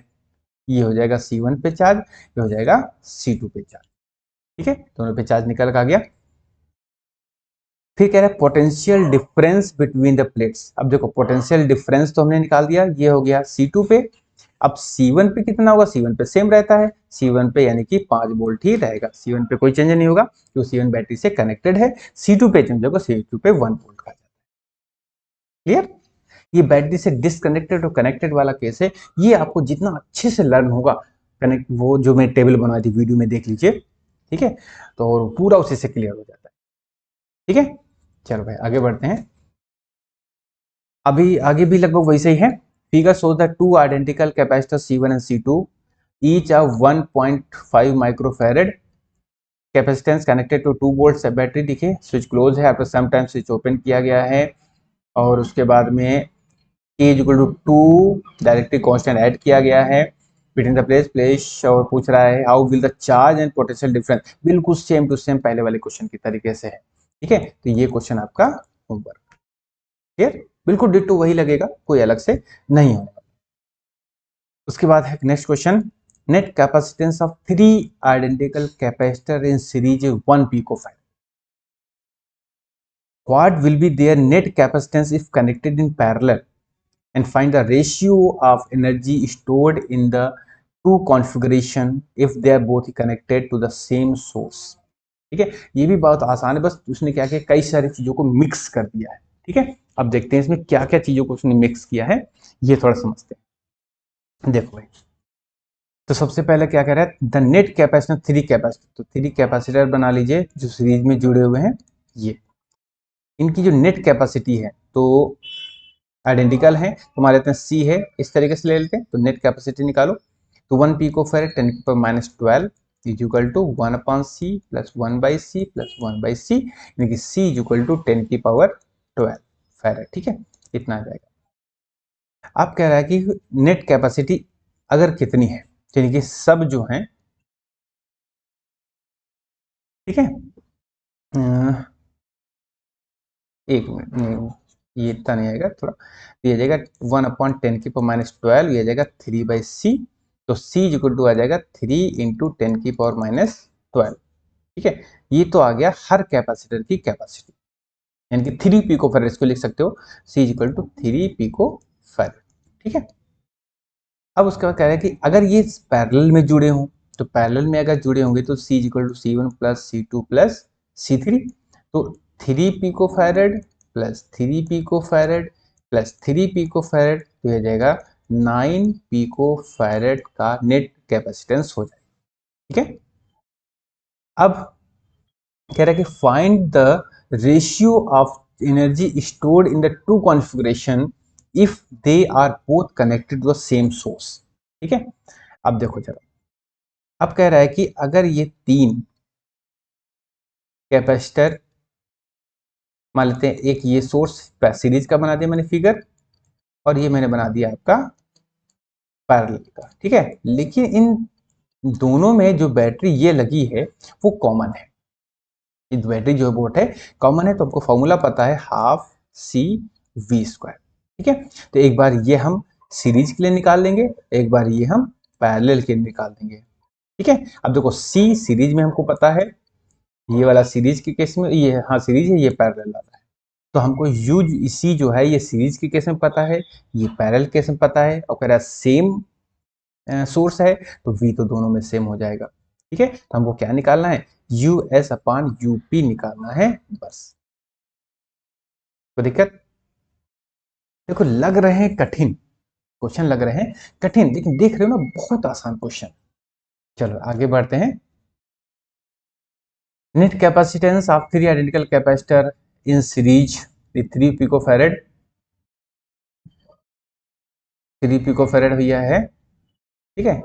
ये हो जाएगा C1 पे चार्ज, ये हो जाएगा C2 पे चार्ज। ठीक है, दोनों पे चार्ज निकल के आ गया। फिर कह रहा है potential difference between the plates. अब देखो पोटेंशियल डिफरेंस तो हमने निकाल दिया, ये हो गया C2 पे। अब C1 पे कितना होगा, C1 पे सेम रहता है, C1 पे यानी कि 5 वोल्ट ही रहेगा, C1 पे कोई चेंज नहीं होगा क्योंकि C1 बैटरी से कनेक्टेड है। C2 पे चेंज होगा, C2 पे 1 वोल्ट का। क्लियर। ये बैटरी से डिसकनेक्टेड और कनेक्टेड वाला केस है, ये आपको जितना अच्छे से लर्न होगा, कनेक्ट वो जो मैं टेबल बनवाई थी वीडियो में देख लीजिए। ठीक है, तो पूरा उसी से क्लियर हो जाता है। ठीक है, चलो भाई आगे बढ़ते हैं। अभी आगे भी लगभग वैसे ही है। Figure shows the two identical capacitor C1 and C2 each of 1.5 microfarad capacitance connected to 2 volt battery. देखिए स्विच क्लोज है, after some time switch open किया गया है और उसके बाद में K equal to 2 directly constant add किया गया है बिटवीन द प्लेस और पूछ रहा है how will the charge and potential difference. बिल्कुल सेम टू सेम पहले वाले क्वेश्चन की तरीके से है। ठीक है, तो ये क्वेश्चन आपका होमवर्क। क्लियर, बिल्कुल डिट्टो वही लगेगा, कोई अलग से नहीं होगा। उसके बाद है next question, net capacitance of 3 identical capacitor in series 1 picofarad, what will be their net capacitance if connected in parallel and find the ratio of energy stored in the two configuration if they are both connected to the same source। ठीक है, ये भी बहुत आसान है, बस उसने क्या किया कई सारी चीजों को मिक्स कर दिया है। ठीक है, अब देखते हैं इसमें क्या क्या चीजों को उसने मिक्स किया है, ये थोड़ा समझते हैं। देखो भाई, तो सबसे पहले क्या कह रहा है, द नेट कैपेसिटर 3 कैपेसिटर, तो 3 कैपेसिटर बना लीजिए जो सीरीज में जुड़े हुए हैं। ये इनकी जो नेट कैपेसिटी है तो आइडेंटिकल है, तो हमारे लेते हैं C है, इस तरीके से ले लेते हैं, तो नेट कैपेसिटी निकालो। तो 1 पिकोफैरेड 10 की power -12 is equal to 1/C plus 1/C plus 1/C, यानी कि C इज इक्वल टू 10 की पावर 12 फैरेड। ठीक है, इतना आ जाएगा। अब कह रहा है कि नेट कैपेसिटी अगर कितनी है, यानी कि सब जो है, ठीक है, एक मिनट, ये इतना नहीं आएगा, थोड़ा ये आ जाएगा 1/10 की पावर -12, ये आ जाएगा 3/C, तो C इक्वल टू आ जाएगा 3 इंटू 10 की पावर -12। ठीक है, ये तो आ गया हर कैपेसिटर की कैपेसिटी, यानी कि 3 पिकोफैरेड इसको लिख सकते हो, C इक्वल टू 3 पिकोफैरेड। ठीक है, अब उसके बाद कह रहा है कि अगर ये पैरेलल में जुड़े हों, तो पैरेलल में अगर जुड़े होंगे तो C equal to C1 plus C2 plus C3, तो 3 picofarad plus 3 picofarad plus 3 picofarad, तो यह जाएगा 9 पिकोफैरेड का नेट कैपेसिटेंस हो जाएगा। ठीक है, अब कह रहा है कि find the ratio of energy stored in the two configuration if they are both connected to the same source. ठीक है, अब देखो जरा, अब कह रहा है कि अगर ये 3 कैपेसिटर मान लेते हैं, एक ये सोर्स सीरीज का बना दिया मैंने फिगर, और ये मैंने बना दिया आपका पैरेलल का। ठीक है, लेकिन इन दोनों में जो बैटरी ये लगी है वो कॉमन है, ये बैटरी जो बोट है कॉमन है, तो आपको फॉर्मूला पता है ½ ठीक है, तो एक बार ये हम सीरीज के लिए निकाल लेंगे, एक बार ये हम पैरेलल के लिए निकाल देंगे। ठीक है, अब देखो C सीरीज में हमको पता है, ये वाला सीरीज के केस में, ये हाँ सीरीज है, ये पैरेलल वाला है, तो हमको यूज C जो है ये सीरीज के केस में पता है, ये पैरेलल केस में पता है, और कह रहा है सेम सोर्स है तो V तो दोनों में सेम हो जाएगा। ठीक है, तो हमको क्या निकालना है, US/UP निकालना है बस। तो दिक्कत, देखो लग रहे हैं कठिन क्वेश्चन, लग रहे हैं कठिन, लेकिन देख रहे हो ना बहुत आसान क्वेश्चन। चलो आगे बढ़ते हैं। Net capacitance of 3 identical capacitor in series 3 picofarad, 3 picofarad भैया है। ठीक है,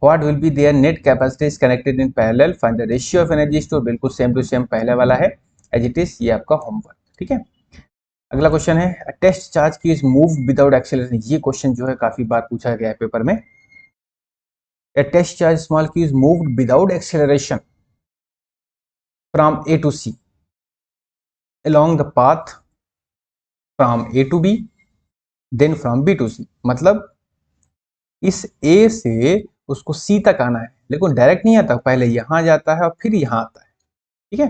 what will be their net capacity is connected in parallel, find the ratio of energy stored, बिल्कुल सेम टू सेम पहले वाला है एज इट इज, ये आपका होमवर्क। ठीक है, अगला क्वेश्चन है टेस्ट चार्ज की इज मूव विदाउट एक्सेलरेशन। ये क्वेश्चन जो है काफी बार पूछा गया है पेपर में। A test charge small q is moved without acceleration from A to C along the path from A to B then from B to C। मतलब इस A से उसको C तक आना है, लेकिन डायरेक्ट नहीं आता, पहले यहां जाता है और फिर यहां आता है। ठीक है,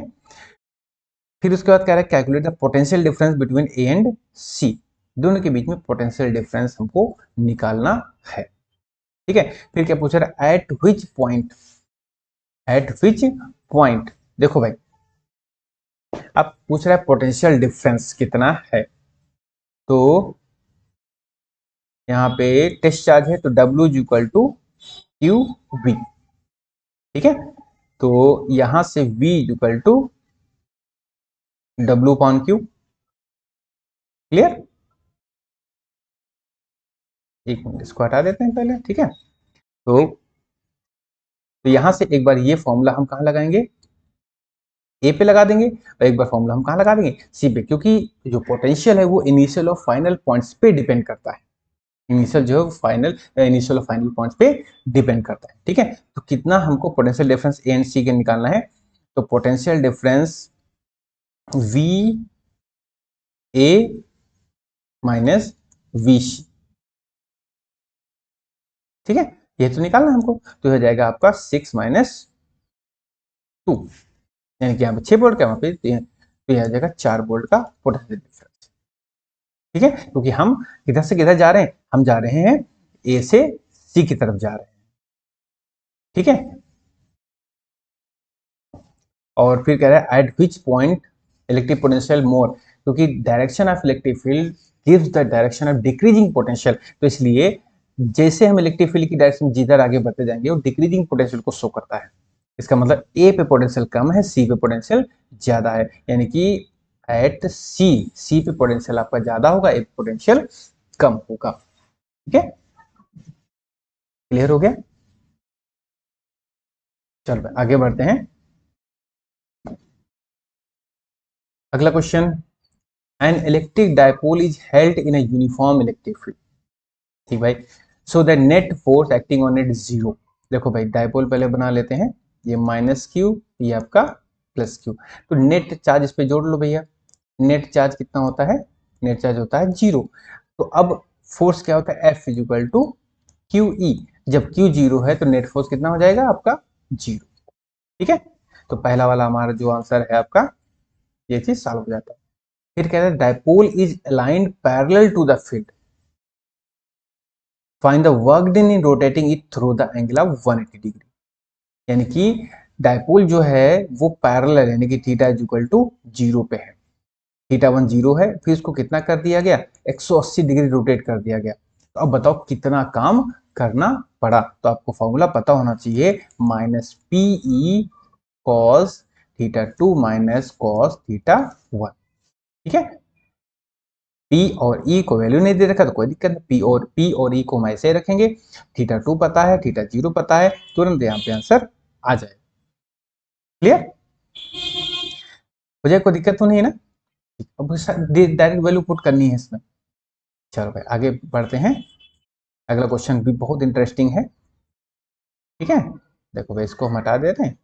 फिर उसके बाद कह रहा है calculate the potential difference between A and C, दोनों के बीच में पोटेंशियल डिफरेंस हमको निकालना है। ठीक है, फिर क्या पूछ रहा है at which point, eight which point, देखो भाई अब पूछ रहा है पोटेंशियल डिफरेंस कितना है, तो यहाँ पे टेस्ट चार्ज है तो W is equal to Q V. ठीक है, तो यहां से V is equal to W upon Q. Clear, एक मिनट इसको हटा देते हैं पहले। ठीक है, तो यहां से एक बार ये फॉर्मूला हम कहां लगाएंगे, ए पे लगा देंगे, और एक बार फॉर्मूला हम कहां लगा देंगे, सी पे, क्योंकि जो पोटेंशियल है वो इनिशियल और फाइनल पॉइंट्स पे डिपेंड करता है। इनिशियल जो है फाइनल, इनिशियल और फाइनल पॉइंट्स पे डिपेंड करता है। ठीक है, तो कितना हमको potential difference A and C के निकालना है, तो potential difference V A minus V C. ठीक है, ये तो निकालना है हमको, तो हो जाएगा आपका 6 माइनस 2, यानी कि यहाँ पे 6 वोल्ट का, वहां पे तो यह आ जाएगा 4 वोल्ट का पोटेंशियल डिफरेंस। ठीक है, क्योंकि हम किधर से किधर जा रहे हैं, हम जा रहे हैं ए से सी की तरफ जा रहे हैं। ठीक है, और फिर कह रहा है at which point electric potential more, क्योंकि direction of electric field gives the direction of decreasing potential, तो इसलिए जैसे हम इलेक्ट्रिक फील्ड की डायरेक्शन जिधर आगे बढ़ते जाएंगे वो डिक्रीजिंग पोटेंशियल को शो करता है। इसका मतलब ए पे पोटेंशियल कम है, सी पे पोटेंशियल ज्यादा है, यानी कि एट सी, सी पे पोटेंशियल आपका ज्यादा होगा, ए पे पोटेंशियल कम होगा। ठीक है, क्लियर हो गया। चलो आगे बढ़ते हैं। अगला question, an electric dipole is held in a uniform electric field. ठीक भाई, so the net force acting on it is zero. देखो भाई डायपोल पहले बना लेते हैं, ये माइनस क्यू, ये आपका प्लस क्यू, तो नेट चार्ज इस पे जोड़ लो भैया। नेट चार्ज कितना होता है, नेट चार्ज होता है जीरो। तो अब फोर्स क्या होता है, F is equal to Q E, जब क्यू जीरो है तो नेट फोर्स कितना हो जाएगा आपका जीरो। ठीक है, तो पहला वाला हमारा जो आंसर है आपका, ये चीज सॉल्व हो जाता है। फिर कह रहे हैं dipole is aligned parallel to the field, find the work done in rotating it through the angle of 180 degree. यानी कि डायपोल जो है वो पैरेलल है, यानी कि theta is equal to zero पे है, थीटा 1 जीरो है, फिर इसको कितना कर दिया गया, 180 डिग्री रोटेट कर दिया गया। तो अब बताओ कितना काम करना पड़ा, तो आपको फॉर्मूला पता होना चाहिए, minus P E cos theta 2 minus cos theta 1। ठीक है, P और E को वैल्यू नहीं दे रखा तो कोई दिक्कत नहीं, P और E को हम ऐसे ही रखेंगे, थीटा 2 पता है, थीटा 0 पता है, तुरंत यहाँ पे आंसर आ जाए। क्लियर हो जाए, कोई दिक्कत तो नहीं है ना। अब डायरेक्ट वैल्यू पुट करनी है इसमें। चलो भाई आगे बढ़ते हैं, अगला क्वेश्चन भी बहुत इंटरेस्टिंग है। ठीक है, देखो भाई इसको हम हटा देते हैं,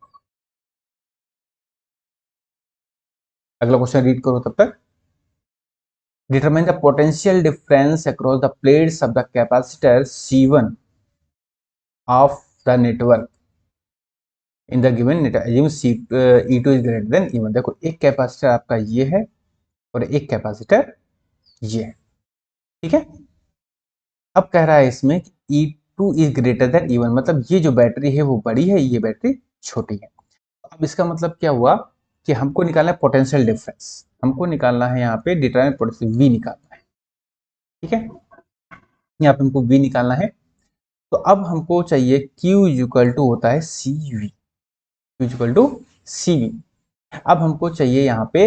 अगला क्वेश्चन रीड करो तब तक। Determine the potential difference across the plates of the capacitor C1 of the network in the given network. Assume E2 is greater than E1। देखो एक कैपेसिटर आपका ये है और एक कैपेसिटर ये है। ठीक है, अब कह रहा है इसमें कि E2 is greater than E1, मतलब ये जो बैटरी है वो बड़ी है, ये बैटरी छोटी है। अब इसका मतलब क्या हुआ कि हमको निकालना है पोटेंशियल डिफरेंस, हमको निकालना है यहाँ पे डिटरमाइन पोटेंशियल V निकालना है। ठीक है, यहाँ पे हमको V निकालना है, तो अब हमको चाहिए Q इक्वल टू होता है CV, Q equal to CV। अब हमको चाहिए यहाँ पे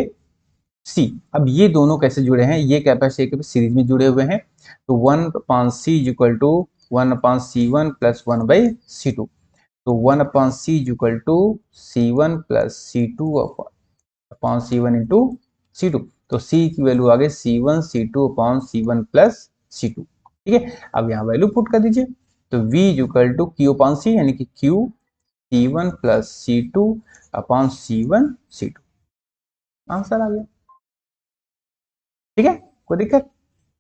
C। अब ये दोनों कैसे जुड़े हैं, ये कैपेसिटर सीरीज में जुड़े हुए हैं, तो 1/C equal to 1/C1 plus 1/C2, तो 1/C equal to C1 plus C2 upon C1 into C2, तो C की वैल्यू आ गई C1 C2 upon C1 plus C2। ठीक है, अब यहाँ वैल्यू पुट कर दीजिए, तो V equal to Q upon C, यानी कि Q C1 plus C2 upon C1 C2। Answer आ गया। ठीक है, कोई दिक्कत?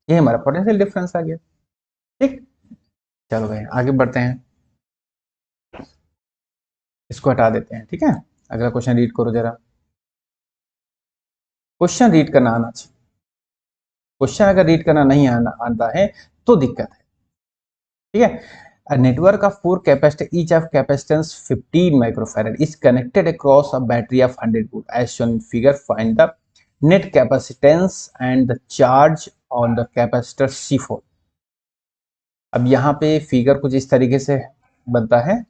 ये हमारा पोटेंशियल डिफरेंस आ गया। ठीक, चलो भाई आगे बढ़ते हैं, इसको हटा देते हैं। ठीक है, अगला क्वेश्चन रीड करो जरा। क्वेश्चन रीड करना आना चाहिए। क्वेश्चन अगर रीड करना नहीं आता है तो दिक्कत है। ठीक है, a network of 4 capacitor, each of capacitance 15 microfarad, is connected across a battery of 100 volt as shown in figure. Find the net capacitance and the charge on the capacitor C4। अब यहाँ पे फिगर कुछ इस तरीके से बनता है,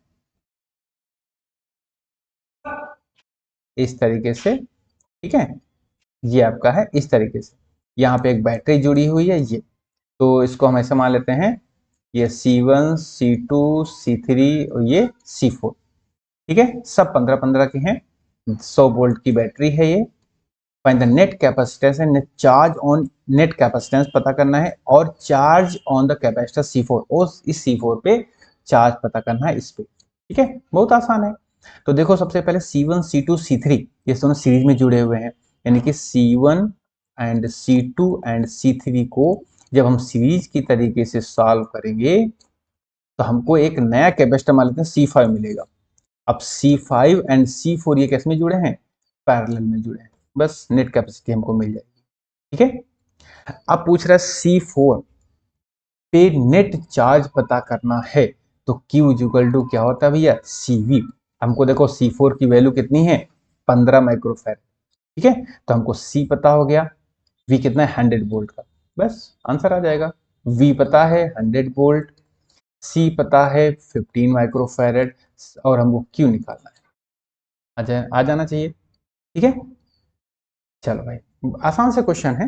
इस तरीके से। ठीक है, ये आपका है इस तरीके से, यहाँ पे एक बैटरी जुड़ी हुई है ये, तो इसको हम ऐसे मान लेते हैं, ये C1 C2 C3 और ये C4। ठीक है, सब 15-15 के हैं, 100 वोल्ट की बैटरी है ये। Find the net capacitance and charge on, net capacitance पता करना है और charge on the capacitor C4, और इस C4 पे चार्ज पता करना है इस पे। ठीक है, बहुत आसान है। तो देखो सबसे पहले C1 C2 C3 ये दोनों सीरीज में जुड़े हुए हैं, यानी कि C1 and C2 and C3 को जब हम सीरीज की तरीके से सॉल्व करेंगे तो हमको एक नया कैपेसिटर मान लेते हैं C5 मिलेगा। अब C5 एंड C4 ये कैसे में जुड़े हैं? पैरेलल में जुड़े हैं, बस नेट कैपेसिटी हमको मिल जाएगी। ठीक है, अब पूछ रहा है C4 पे नेट चार्ज पता करना है, तो Q इक्वल टू क्या होता है भैया? CV। हमको देखो C4 की वैल्यू कितनी है? 15 माइक्रोफैराड। ठीक है, तो हमको C पता हो गया, V कितना है? 100 वोल्ट का, बस आंसर आ जाएगा। V पता है 100 वोल्ट, C पता है 15 माइक्रोफैराड, और हमको Q निकालना है। आ जाना चाहिए। ठीक है, चलो भाई आसान से क्वेश्चन है।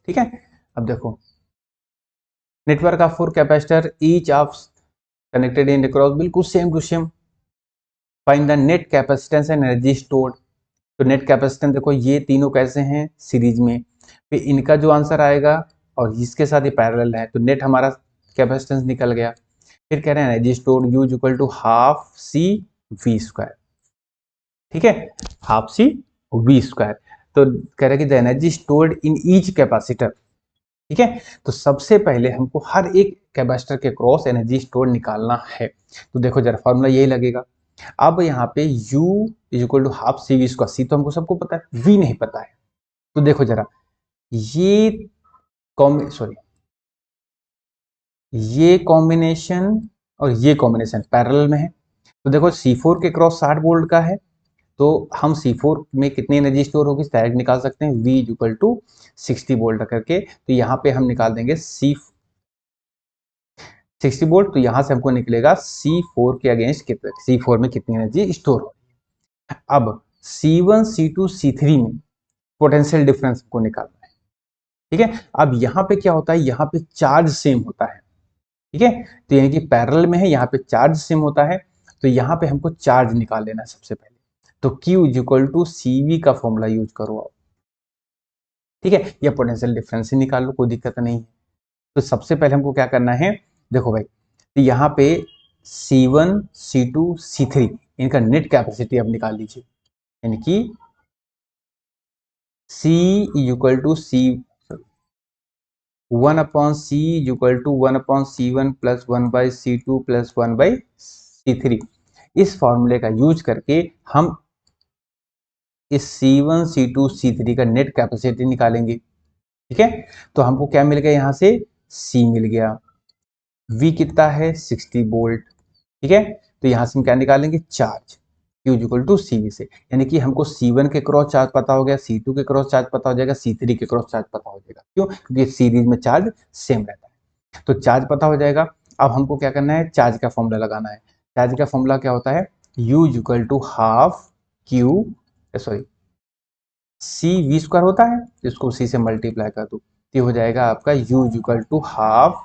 ठीक है, अब देखो, network of 4 capacitor each of connected in across, बिल्कुल same to same. Find the net capacitance and energy stored. तो नेट कैपेसिटेंस देखो ये तीनों कैसे हैं? सीरीज में, फिर इनका जो आंसर आएगा और इसके साथ ही पैरेलल है, तो नेट हमारा कैपेसिटेंस निकल गया। फिर कह रहे हैं energy stored U equal to half C V square. ठीक है, हाफ सी वी स्क्वायर। तो कह रहे हैं कि the energy stored in each capacitor. ठीक है, तो सबसे पहले हमको हर एक कैपेसिटर के क्रॉस एनर्जी स्टोर निकालना है। तो देखो जरा फॉर्मूला यही लगेगा। अब यहाँ पे U is equal to half C V square, C तो हमको सबको पता है, V नहीं पता है। तो देखो जरा, ये ये कॉम्बिनेशन और ये कॉम्बिनेशन पैरेलल में है। तो देखो C4 के क्रॉस 60 वोल्ट का है, तो हम C4 में कितनी एनर्जी स्टोर होगी डायरेक्ट निकाल सकते हैं, V इक्वल टू 60 वोल्ट करके। तो यहाँ पे हम निकाल देंगे 60 वोल्ट, तो यहाँ से हमको निकलेगा C4 के अगेंस्ट कितने, C4 में कितनी एनर्जी स्टोर हो। अब C1 C2 C3 में पोटेंशियल डिफरेंस को निकालना है। ठीक है, अब यहाँ पे क्या होता है? यहाँ पे चार्ज सेम होता है। ठीक है, तो यानी कि पैरेलल में है, यहाँ पे चार्ज सेम होता है, तो यहाँ पे हमको चार्ज निकाल लेना है सबसे पहले। तो Q इक्वल टू CV का फॉर्मूला यूज करो आप। ठीक है, या पोटेंशियल डिफरेंस ही निकाल लो, कोई दिक्कत नहीं है। तो सबसे पहले हमको क्या करना है? देखो भाई, तो यहाँ पे C1 C2 C3 इनका नेट कैपेसिटी अब निकाल लीजिए, यानी कि C equal to C 1 upon C equal to 1 upon C1 plus 1 by C2 plus 1 by C3। इस फॉर्मूले का यूज करके हम इस C1 C2 C3 का नेट कैपेसिटी निकालेंगे। ठीक है, तो हमको क्या मिल गया? यहाँ से C मिल गया, V कितना है? 60 वोल्ट। ठीक है, तो यहाँ से हम क्या निकालेंगे? Charge, Q equal to CV से, यानी कि हमको C1 के क्रॉस चार्ज पता हो गया, C2 के क्रॉस चार्ज पता हो जाएगा, C3 के क्रॉस चार्ज पता हो जाएगा। क्यों? क्योंकि सीरीज में चार्ज सेम रहता है, तो चार्ज पता हो जाएगा। अब हमको क्या करना है? चार्ज का फॉर्मूला लगाना है। चार्ज का फॉर्मूला क्या होता है? U equal to half Q, sorry CV square होता है, इसको C से मल्टीप्लाई कर दो, ये हो जाएगा आपका U equal to half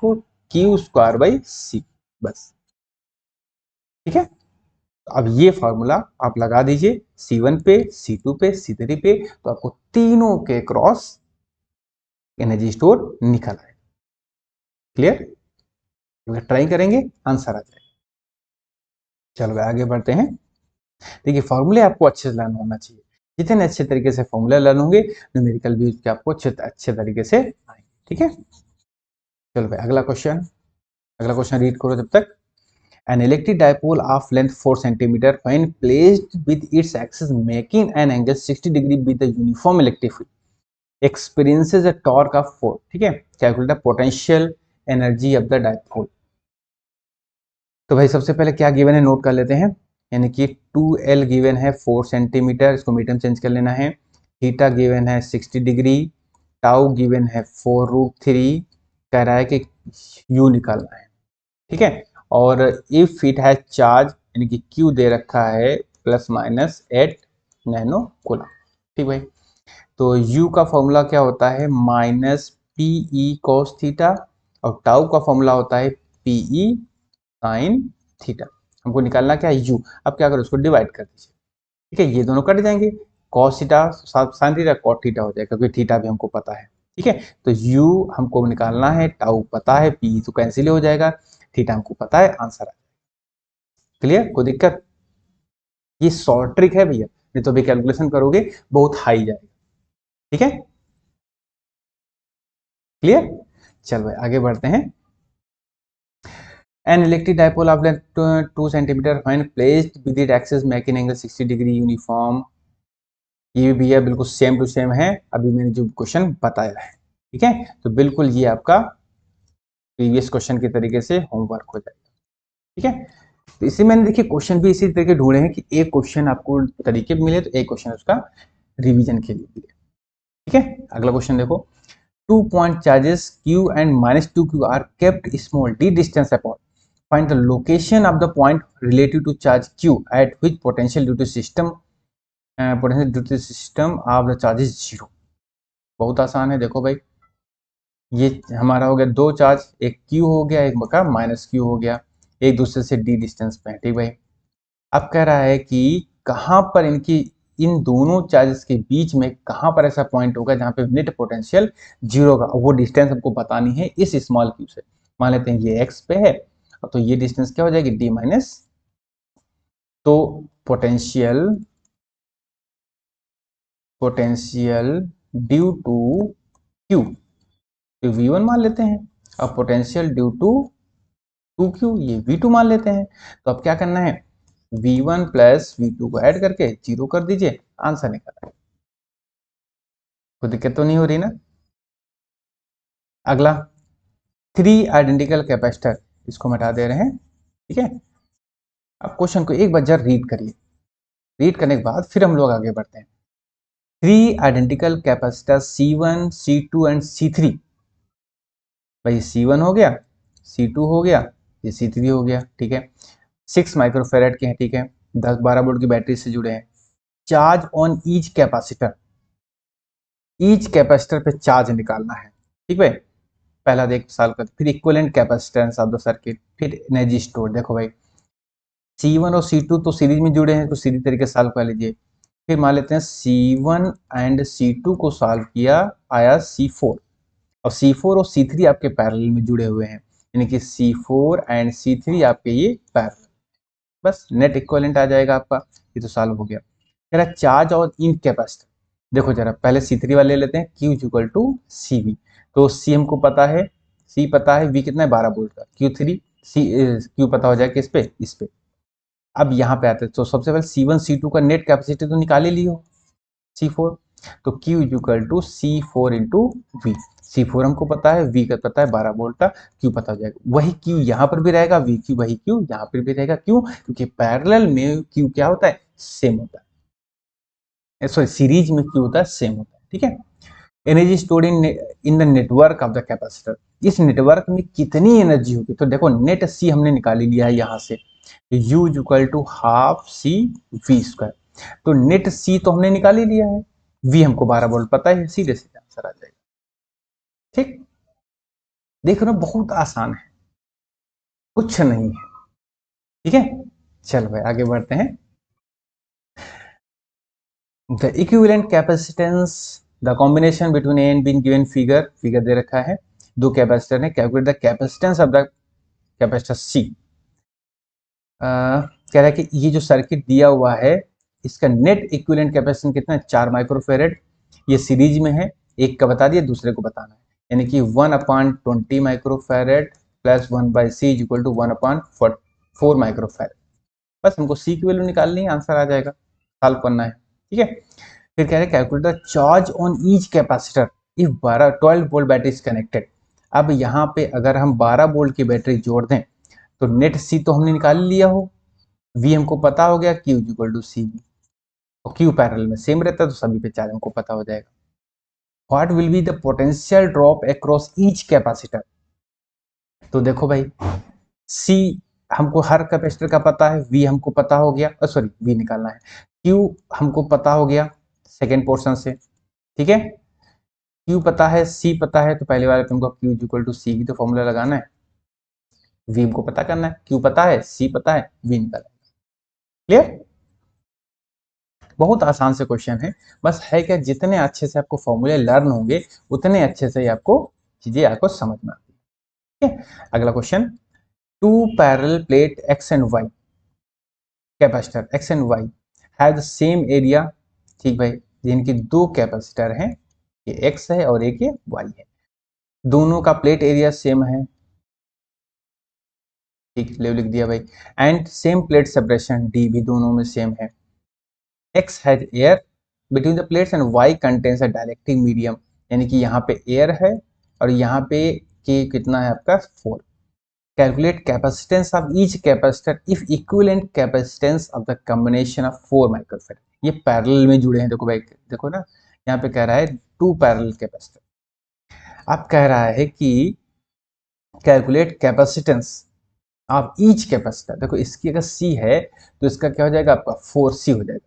Q square by C, बस। ठीक है, तो अब ये फॉर्मूला आप लगा दीजिए C1 पे, C2 पे, C3 पे, तो आपको तीनों के क्रॉस एनर्जी स्टोर निकल आए। क्लियर? अगर ट्राई करेंगे आंसर आ जाएगा। चलो आगे बढ़ते हैं। देखिए फॉर्मूले आपको अच्छे से लर्न होना चाहिए, जितने अच्छे तरीके से फॉर्मूला लर्न होंगे न्यूमेरिकल भी उसके आपको अच्छे तरीके से आएंगे। ठीक है, चलो भाई अगला क्वेश्चन रीड करो जब तक। An electric dipole of length 4 cm when placed with its axis making an angle 60 degree with the uniform electric field experiences a torque of 4. ठीक है, calculate the potential energy of the dipole. तो भाई सबसे पहले क्या given है note कर लेते हैं, यानी कि 2L गिवन है 4 सेंटीमीटर, इसको मीटर चेंज कर लेना है, थीटा गिवन है 60 डिग्री, टाउ गिवन है 4√3, कह रहा है कि U निकालना है। ठीक है, और इफ इट हैज चार्ज यानी कि Q दे रखा है ±8 नैनो कूलम। ठीक भाई, तो U का फॉर्मूला क्या होता है -PE cos थीटा, और टाउ का फॉर्मूला होता है PE sin थीटा। हमको निकालना क्या है U। अब क्या करो उसको डिवाइड कर दीजिए। ठीक है, ये दोनों कट जाएंगे, cos theta sin theta cot theta हो जाएगा, क्योंकि थीटा भी हमको पता है। ठीक है, तो U हमको निकालना है, टाउ पता है, PE तो कैंसिल हो जाएगा, थीटा हमको पता है, आंसर आ जाएगा। क्लियर, कोई दिक्कत? ये शॉर्ट ट्रिक है भैया, नहीं तो भी कैलकुलेशन करोगे बहुत हाई जाएगा। ठीक है, क्लियर। चल भाई आगे बढ़ते हैं। An electric dipole of length 2 cm when placed with its axis making angle 60 degree uniform. ये भी भैया बिल्कुल सेम टू सेम है अभी मैंने जो क्वेश्चन बताया है। ठीक है, तो बिल्कुल ये आपका प्रीवियस क्वेश्चन के तरीके से होमवर्क हो जाएगा। ठीक है, तो इसी मैंने देखिए क्वेश्चन भी इसी तरीके ढूंढे हैं कि एक क्वेश्चन आपको तरीके मिले तो एक क्वेश्चन उसका रिवीजन के लिए मिले। ठीक है, अगला क्वेश्चन देखो। 2 point charges Q and -2Q are kept small d distance apart. Find the location of the point relative to charge Q at which potential due to system of the charge is 0. बहुत आसान है, देखो भाई ये हमारा हो गया दो चार्ज, एक Q हो गया, एक का -Q हो गया, एक दूसरे से d डिस्टेंस पे है। ठीक भाई, अब कह रहा है कि कहाँ पर इनकी इन दोनों चार्जेस के बीच में कहाँ पर ऐसा पॉइंट होगा जहाँ पे नेट पोटेंशियल 0 होगा, वो डिस्टेंस हमको बतानी है इस स्मॉल क्यू से। मान लेते हैं ये x पे है, तो ये डिस्टेंस क्या हो जाएगी d माइनस, तो पोटेंशियल ड्यू टू q तो v1 मान लेते हैं, अब पोटेंशियल ड्यू टू 2q ये v2 मान लेते हैं। तो अब क्या करना है, v1 प्लस v2 को ऐड करके 0 कर दीजिए, आंसर निकल। कोई दिक्कत तो नहीं हो रही ना। अगला 3 आइडेंटिकल कैपेसिटर, इसको हटा दे रहे हैं। ठीक है, अब क्वेश्चन को एक बार जरा रीड करिए, रीड करने के बाद फिर हम लोग आगे बढ़ते हैं। 3 identical capacitor C1 C2 and C3, भाई C1 हो गया, C2 हो गया, ये C3 हो गया। ठीक है, 6 माइक्रोफेरेड के हैं। ठीक है, 10-12 वोल्ट की बैटरी से जुड़े हैं। Charge on each capacitor, each capacitor पे चार्ज निकालना है। ठीक है, पहला देख साल का, फिर equivalent capacitance of the circuit, फिर एनर्जी स्टोर। देखो भाई C1 और C2 तो सीरीज में जुड़े हैं, तो सीधी तरीके से सॉल्व कर लीजिए। फिर मान लेते हैं C1 एंड C2 को सॉल्व किया, आया C4, और C4 और C3 आपके पैरेलल में जुड़े हुए हैं, यानी कि C4 एंड C3 आपके ये पैरेलल, बस नेट इक्विवेलेंट आ जाएगा आपका। ये तो सॉल्व हो गया। कह रहा चार्ज और इन कैपेसिटर, देखो जरा पहले C3 वाले ले लेते हैं, Q इक्वल टू CV, तो C हमको पता है, C पता है, V कितना है 12 वोल्ट का, Q3 Q पता हो जाएगा किस पे, इस पे। अब यहाँ पे आते हैं, तो सबसे पहले C1 C2 का नेट कैपेसिटी तो निकाल ही लियो, C4, तो Q equal to C4 into V। C4 हमको पता है, V का पता है 12 वोल्ट का, Q पता हो जाएगा। वही Q यहाँ पर भी रहेगा, V Q वही Q यहाँ पर भी रहेगा। क्यों? क्योंकि पैरेलल में Q क्या होता है, सेम होता है, सॉरी सीरीज में Q होता है सेम होता है। ठीक है, energy stored in the network of the capacitor, इस नेटवर्क में कितनी एनर्जी होगी, तो देखो नेट C हमने निकाल लिया है यहाँ से, U equal to half C V square, तो नेट C तो हमने निकाल ही लिया है, V हमको 12 वोल्ट पता है, सीधे सीधे आंसर आ जाएगा। ठीक, देख रहे हो बहुत आसान है, कुछ नहीं है। ठीक है, चल भाई आगे बढ़ते हैं। The equivalent capacitance, the combination between A and B given figure दे रखा है, दो कैपेसिटर है, calculate the capacitance of the capacitor C. कह रहा है कि ये जो सर्किट दिया हुआ है इसका नेट इक्विवेलेंट कैपेसिटेंस कितना है, 4 माइक्रोफेरेड। ये सीरीज में है, एक का बता दिया, दूसरे को बताना है, यानी कि 1/20 microfarad plus 1/c equal to 1/4 microfarad. बस हमको सी की वैल्यू निकालनी है, आंसर आ जाएगा, सॉल्व करना है। ठीक है, फिर कह रहे हैं calculate the charge on each capacitor if 12 volt battery is connected. अब यहाँ पे अगर हम 12 वोल्ट की बैटरी जोड़ दें तो नेट सी तो हमने निकाल लिया हो, वी हमको पता हो गया, Q equal to C B, और क्यू पैरेलल में सेम रहता है तो सभी पे चार्ज हमको पता हो जाएगा। What will be the potential drop across each capacitor. तो देखो भाई, सी हमको हर कैपेसिटर का पता है, वी हमको पता हो गया, सॉरी वी निकालना है, क्यू हमको पता हो गया सेकेंड पोर्शन से। ठीक है, क्यू पता है, सी पता है, तो पहले वाले पे हमको क्यू इक्वल टू सी भी तो फॉर्मूला लगाना है, वी हमको पता करना है, क्यू पता है, सी पता है, वी निकालना है। क्लियर, बहुत आसान से क्वेश्चन है, बस है क्या, जितने अच्छे से आपको फॉर्मूले लर्न होंगे उतने अच्छे से आपको चीजें आपको समझ में आती है। ठीक है, अगला question, two parallel plate X and Y capacitor X and Y have the same area. ठीक भाई, जिनके दो कैपेसिटर हैं, ये एक्स है और एक ये वाई है, दोनों का प्लेट एरिया सेम है। ठीक, ले लिख दिया भाई, and same plate separation D भी दोनों में सेम है। X has air between the plates and Y contains a dielectric medium, यानी कि यहाँ पे एयर है और यहाँ पे के कितना है आपका 4। Calculate capacitance of each capacitor if equivalent capacitance of the combination of 4 microfarad. ये पैरेलल में जुड़े हैं, देखो भाई, देखो ना, यहाँ पे कह रहा है टू पैरेलल कैपेसिटर, अब कह रहा है कि calculate capacitance of each capacitor. देखो इसकी अगर सी है तो इसका क्या हो जाएगा आपका 4c हो जाएगा।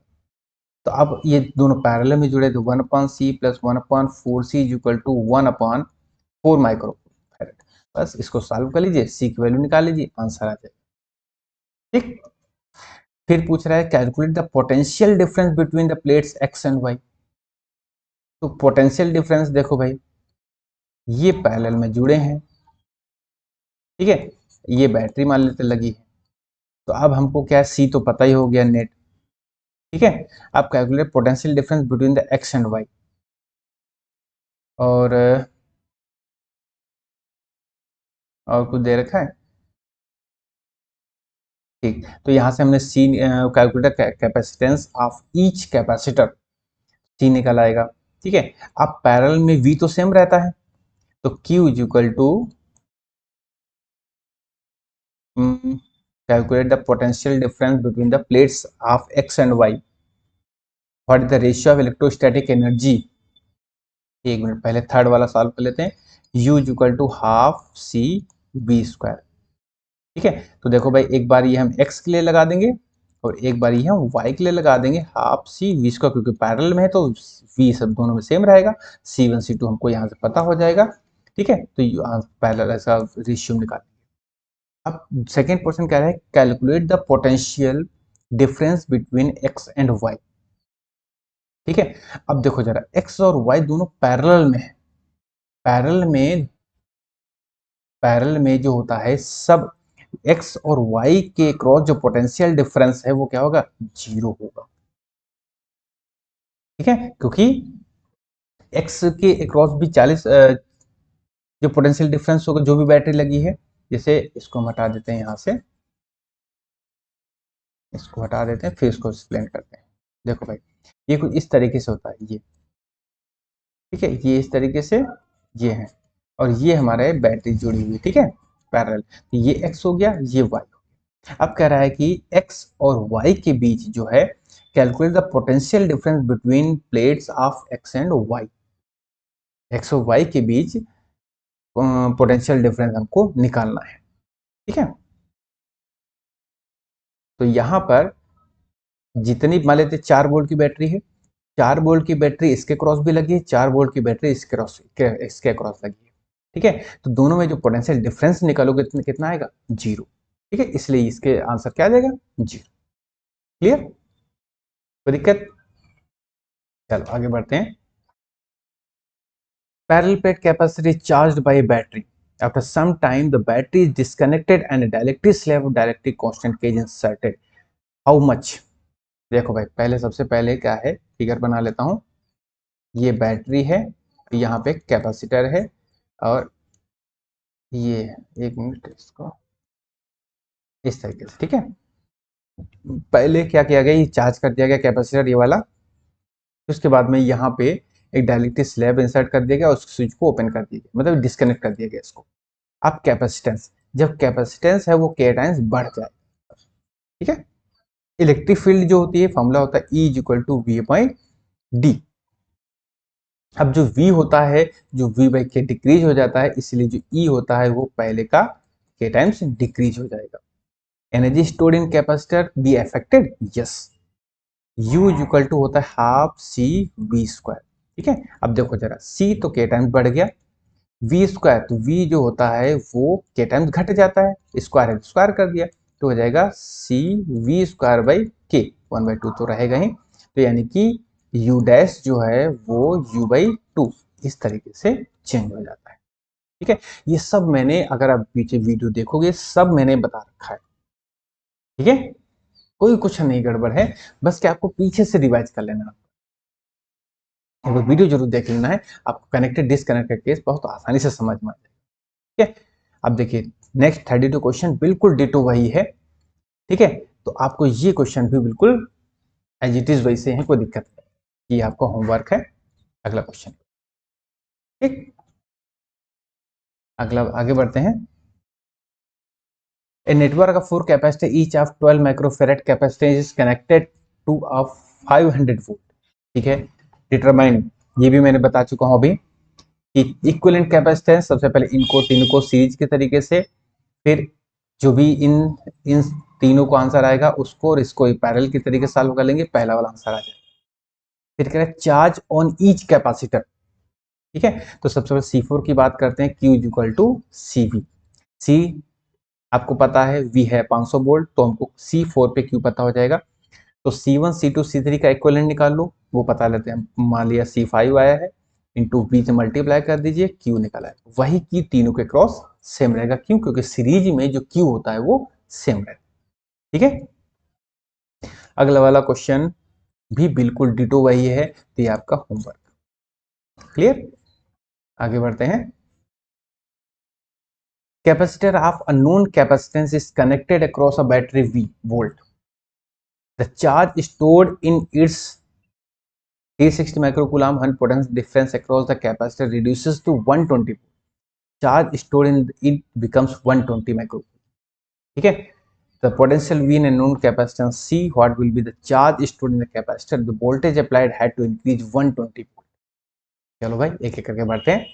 तो अब ये दोनों पैरेलल में जुड़े तो 1/c plus 1/4c equal to 1/4 microfarad. बस इसको सॉल्व कर लीजिए, सी की वैल्यू निकाल लीजिए, आंसर आ जाएगा। ठीक, फिर पूछ रहा है calculate the potential difference between the plates X and Y. तो पोटेंशियल डिफरेंस देखो भाई, ये पैरेलल में जुड़े हैं, ठीक है, ये बैटरी मान लेते लगी है, तो अब हमको क्या, सी तो पता ही हो गया, नेट। ठीक है, अब calculate potential difference between the X and Y, और कुछ दे रखा है। ठीक, तो यहाँ से हमने C calculator capacitance of each capacitor, C निकल आएगा। ठीक है, अब पैरेलल में वी तो सेम रहता है, तो Q is equal to calculate the potential difference between the plates of X and Y, what is the ratio of electrostatic energy. एक मिनट पहले थर्ड वाला सॉल्व कर लेते हैं, U is equal to half C B square. ठीक है, तो देखो भाई, एक बार ये हम x के लिए लगा देंगे और एक बार ये हम y के लिए लगा देंगे, हाफ सी वी स्क्वायर, क्योंकि पैरेलल में है तो v सब दोनों में सेम रहेगा, C1 C2 हमको यहाँ से पता हो जाएगा। ठीक है, तो पैरेलल ऐसा रेशियो निकाल। अब सेकेंड क्वेश्चन कह रहा है calculate the potential difference between X and Y. ठीक है, अब देखो जरा, एक्स और वाई दोनों पैरेलल में है, पैरेलल में जो होता है सब एक्स और वाई के क्रॉस जो पोटेंशियल डिफरेंस है वो क्या होगा, जीरो होगा। ठीक है, क्योंकि एक्स के क्रॉस भी 40 जो पोटेंशियल डिफरेंस होगा, जो भी बैटरी लगी है, जैसे इसको हम हटा देते हैं, यहाँ से इसको हटा देते हैं, फिर इसको एक्सप्लेन करते हैं। देखो भाई, ये कुछ इस तरीके से होता है ये, ठीक है, ये इस तरीके से ये है, और ये हमारे बैटरी जुड़ी हुई, ठीक है, पैरेलल, ये x हो गया, ये y हो गया। अब कह रहा है कि x और y के बीच जो है, calculate the potential difference between plates of x and y, x और y के बीच पोटेंशियल डिफरेंस हमको निकालना है। ठीक है, तो यहां पर जितनी मान लेते 4 वोल्ट की बैटरी है, 4 वोल्ट की बैटरी इसके क्रॉस भी लगी है, 4 वोल्ट की बैटरी इसके क्रॉस लगी है। ठीक है, तो दोनों में जो पोटेंशियल डिफरेंस निकालोगे कितना आएगा, जीरो। ठीक है, इसलिए इसके आंसर क्या आ जाएगा, जीरो। क्लियर, कोई दिक्कत। चलो आगे बढ़ते हैं। Parallel plate capacity charged bye battery. After some time, the battery is disconnected and a dielectric slab of dielectric constant K is inserted. How much? देखो भाई, पहले सबसे पहले क्या है, फिगर बना लेता हूँ। ये बैटरी है, यहाँ पे कैपेसिटर है, और ये एक मिनट, इसको इस तरीके से, ठीक है। पहले क्या किया गया, ये चार्ज कर दिया गया कैपेसिटर ये वाला। उसके बाद में यहाँ पे एक डायलेक्ट्रिक स्लैब इंसर्ट कर दिया गया, उस स्विच को ओपन कर दिया गया, मतलब डिस्कनेक्ट कर दिया गया इसको। अब कैपेसिटेंस, जब कैपेसिटेंस है वो के टाइम्स बढ़ जाए, ठीक है। इलेक्ट्रिक फील्ड जो होती है, फॉर्मूला होता है E is equal to V by D. अब जो V होता है, जो V बाई के डिक्रीज हो जाता है, इसलिए जो E होता है वो पहले का के टाइम्स डिक्रीज हो जाएगा। Energy stored in capacitor be affected, yes. U is equal to होता है हाफ सी वी स्क्वायर, ठीक है। अब देखो जरा, C तो के टाइम्स बढ़ गया, V स्क्वायर, तो V जो होता है वो के टाइम्स घट जाता है, स्क्वायर है स्क्वायर कर दिया, तो हो जाएगा सी वी स्क्वायर बाई के, 1/2 तो रहेगा ही। तो यानी कि U डैश जो है वो U/2 इस तरीके से चेंज हो जाता है, ठीक है। ये सब मैंने, अगर आप पीछे वीडियो देखोगे, सब मैंने बता रखा है, ठीक है। कोई कुछ नहीं गड़बड़ है, बस क्या आपको पीछे से रिवाइज कर लेना, वो वीडियो जरूर देख लेना है, आपको कनेक्टेड डिसकनेक्ट का केस बहुत आसानी से समझ में आ जाएगा, ठीक है। अब देखिए नेक्स्ट 32 क्वेश्चन बिल्कुल डिटो वही है, ठीक है। तो आपको ये क्वेश्चन भी बिल्कुल एज इट इज वैसे हैं, कोई दिक्कत नहीं, ये आपका होमवर्क है। अगला क्वेश्चन, ठीक, अगला आगे बढ़ते हैं। A network of 4 capacitor each of 12 microfarad capacitance is connected to a 500 volt, ठीक है। डिटरमाइन, ये भी मैंने बता चुका हूं अभी कि इक्विवेलेंट कैपेसिटेंस, सबसे पहले इनको तीनों को सीरीज के तरीके से, फिर जो भी इन इन तीनों को आंसर आएगा उसको और इसको पैरेलल के तरीके से सॉल्व कर लेंगे, पहला वाला आंसर आ जाएगा। फिर कह रहे हैं चार्ज ऑन ईच कैपेसिटर, ठीक है। तो सबसे पहले C4 की बात करते हैं, Q is equal to CV। C आपको पता है, V है 500 वोल्ट, तो हमको C4 पे Q पता हो जाएगा। तो C1 C2 C3 का इक्विवेलेंट निकाल लो, वो बता लेते हैं। मान लिया C5 आया है, इंटू V से मल्टीप्लाई कर दीजिए, Q निकला है। वही की तीनों के क्रॉस सेम रहेगा, क्यों? क्योंकि सीरीज में जो Q होता है वो सेम रहेगा, ठीक है। अगला वाला क्वेश्चन भी बिल्कुल डिटो वही है, तो ये आपका होमवर्क, क्लियर। आगे बढ़ते हैं। Capacitor of unknown capacitance is connected across a battery V volt. The charge stored in its 360 microcoulomb and potential difference across the capacitor reduces to 120. Charge stored in it becomes 120 microcoulomb, ठीक है। The potential V in a known capacitance C, what will be the charge stored in the capacitor? The voltage applied had to increase 120 volt. चलो भाई एक एक करके बढ़ते हैं।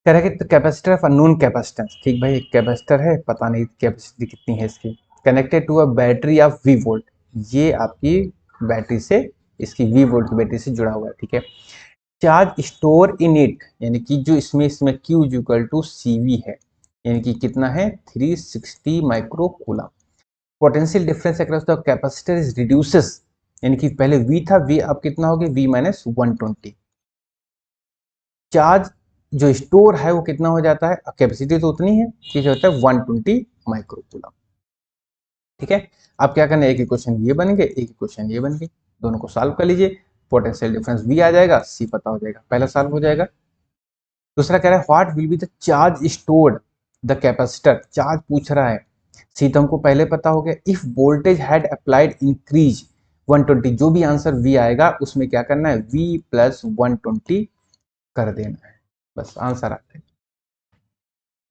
कह रहा है कि कैपेसिटर ऑफ अननोन कैपेसिटेंस, ठीक भाई, एक कैपेसिटर है, पता नहीं कैपेसिटी कितनी है इसकी, connected to a battery of V volt, ये आपकी बैटरी से, इसकी V वोल्ट की बैटरी से जुड़ा हुआ है, ठीक है। चार्ज स्टोर इन इट, यानी कि जो इसमें Q इक्वल टू CV है, यानी कि कितना है 360 micro coulomb. Potential difference across the capacitor is reduces, यानी कि पहले V था, V अब कितना हो गया, V माइनस 120। चार्ज जो स्टोर है वो कितना हो जाता है, कैपेसिटी तो उतनी है, कि जो होता है 120 माइक्रो कूलम, ठीक है। अब क्या करना है, एक इक्वेशन ये बन गए, एक इक्वेशन ये बन गई, दोनों को सॉल्व कर लीजिए, पोटेंशियल डिफरेंस V आ जाएगा, C पता हो जाएगा, पहला सॉल्व हो जाएगा। दूसरा कह रहा है what will be the charge stored the capacitor, charge पूछ रहा है। सी तो हमको पहले पता हो गया, if voltage had applied increase 120, जो भी आंसर V आएगा उसमें क्या करना है, V प्लस 120 कर देना है, बस आंसर आ जाएगा,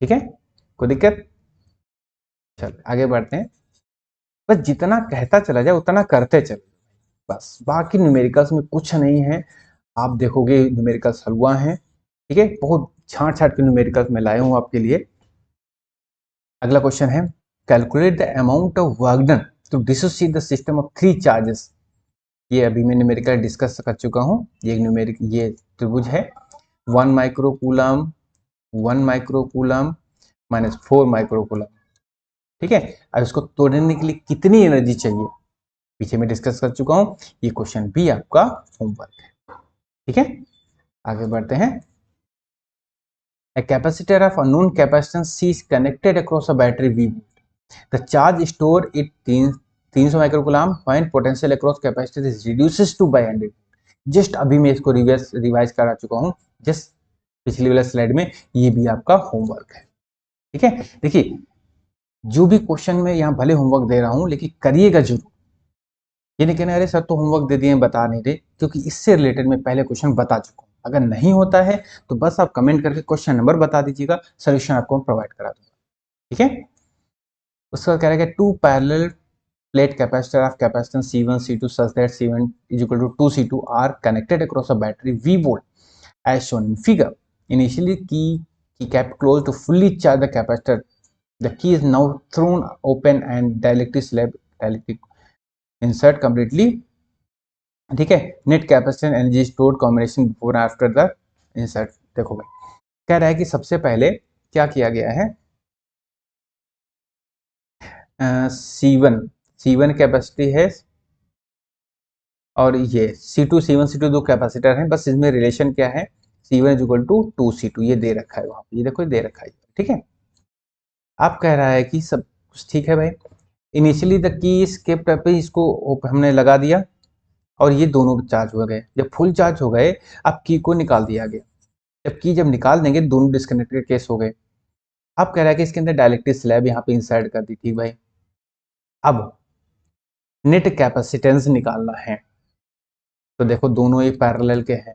ठीक है। कोई दिक्कत? चलो आगे बढ़ते हैं। बस जितना कहता चला जाए उतना करते चले, बस बाकी न्यूमेरिकल्स में कुछ नहीं है। आप देखोगे न्यूमेरिकल्स हलवा हैं, ठीक है, बहुत छांट छांट के न्यूमेरिकल्स में लाया हूं आपके लिए। अगला क्वेश्चन है, calculate the amount of work done to dissociate the system of 3 charges. ये अभी मैं न्यूमेरिकल डिस्कस कर चुका हूँ, ये न्यूमेरिक, ये त्रिभुज है, 1 माइक्रोकूलम 1 माइक्रोकूलम माइनस 4 माइक्रोकूलम, ठीक है। अब इसको तोड़ने के लिए कितनी एनर्जी चाहिए, पीछे में डिस्कस कर चुका हूँ, ये क्वेश्चन भी आपका होमवर्क है, ठीक है। आगे बढ़ते हैं। A capacitor of unknown capacitance C is connected across a battery V. The charge stored at 300 microcoulomb when potential across capacitor is reduces to by 100. Just अभी मैं इसको रिवाइज करा चुका हूँ, जस्ट पिछली वाला स्लाइड में। ये भी आपका होमवर्क है, ठीक है। देखिए जो भी क्वेश्चन में यहाँ भले होमवर्क दे रहा हूँ लेकिन करिएगा जरूर। ये नहीं कहना अरे सर तो होमवर्क दे दिए बता नहीं रहे, क्योंकि इससे रिलेटेड मैं पहले क्वेश्चन बता चुका हूँ। अगर नहीं होता है तो बस आप कमेंट करके क्वेश्चन नंबर बता दीजिएगा, सोल्यूशन आपको प्रोवाइड करा दूंगा, ठीक है। उसका कह रहा है two parallel plate capacitor of capacitance C1 C2 such that C1 is equal to 2 C2 are connected across a battery V volt as shown in figure. Initially key kept closed to fully charge the capacitor. The key is now thrown open and dielectric slab insert completely, ठीक है। Net capacitance energy stored combination before after the insert. देखो भाई कह रहा है कि सबसे पहले क्या किया गया है, C1 कैपेसिटी है और ये C1 C2 दो कैपेसिटर हैं, बस इसमें रिलेशन क्या है, C1 is equal to 2 C2, ये दे रखा है वहां पे, ये देखो ये दे रखा है, ठीक है। आप कह रहा है कि सब कुछ ठीक है भाई। Initially the key is kept पे, इसको हमने लगा दिया और ये दोनों चार्ज हो गए। जब फुल चार्ज हो गए अब की को निकाल दिया गया। जब निकाल देंगे दोनों डिस्कनेक्टेड केस हो गए। अब कह रहा है कि इसके अंदर डायलेक्ट्रिक स्लैब यहाँ पे इंसर्ट कर दी थी भाई। अब नेट कैपेसिटेंस निकालना है, तो देखो दोनों एक पैरेलल के हैं,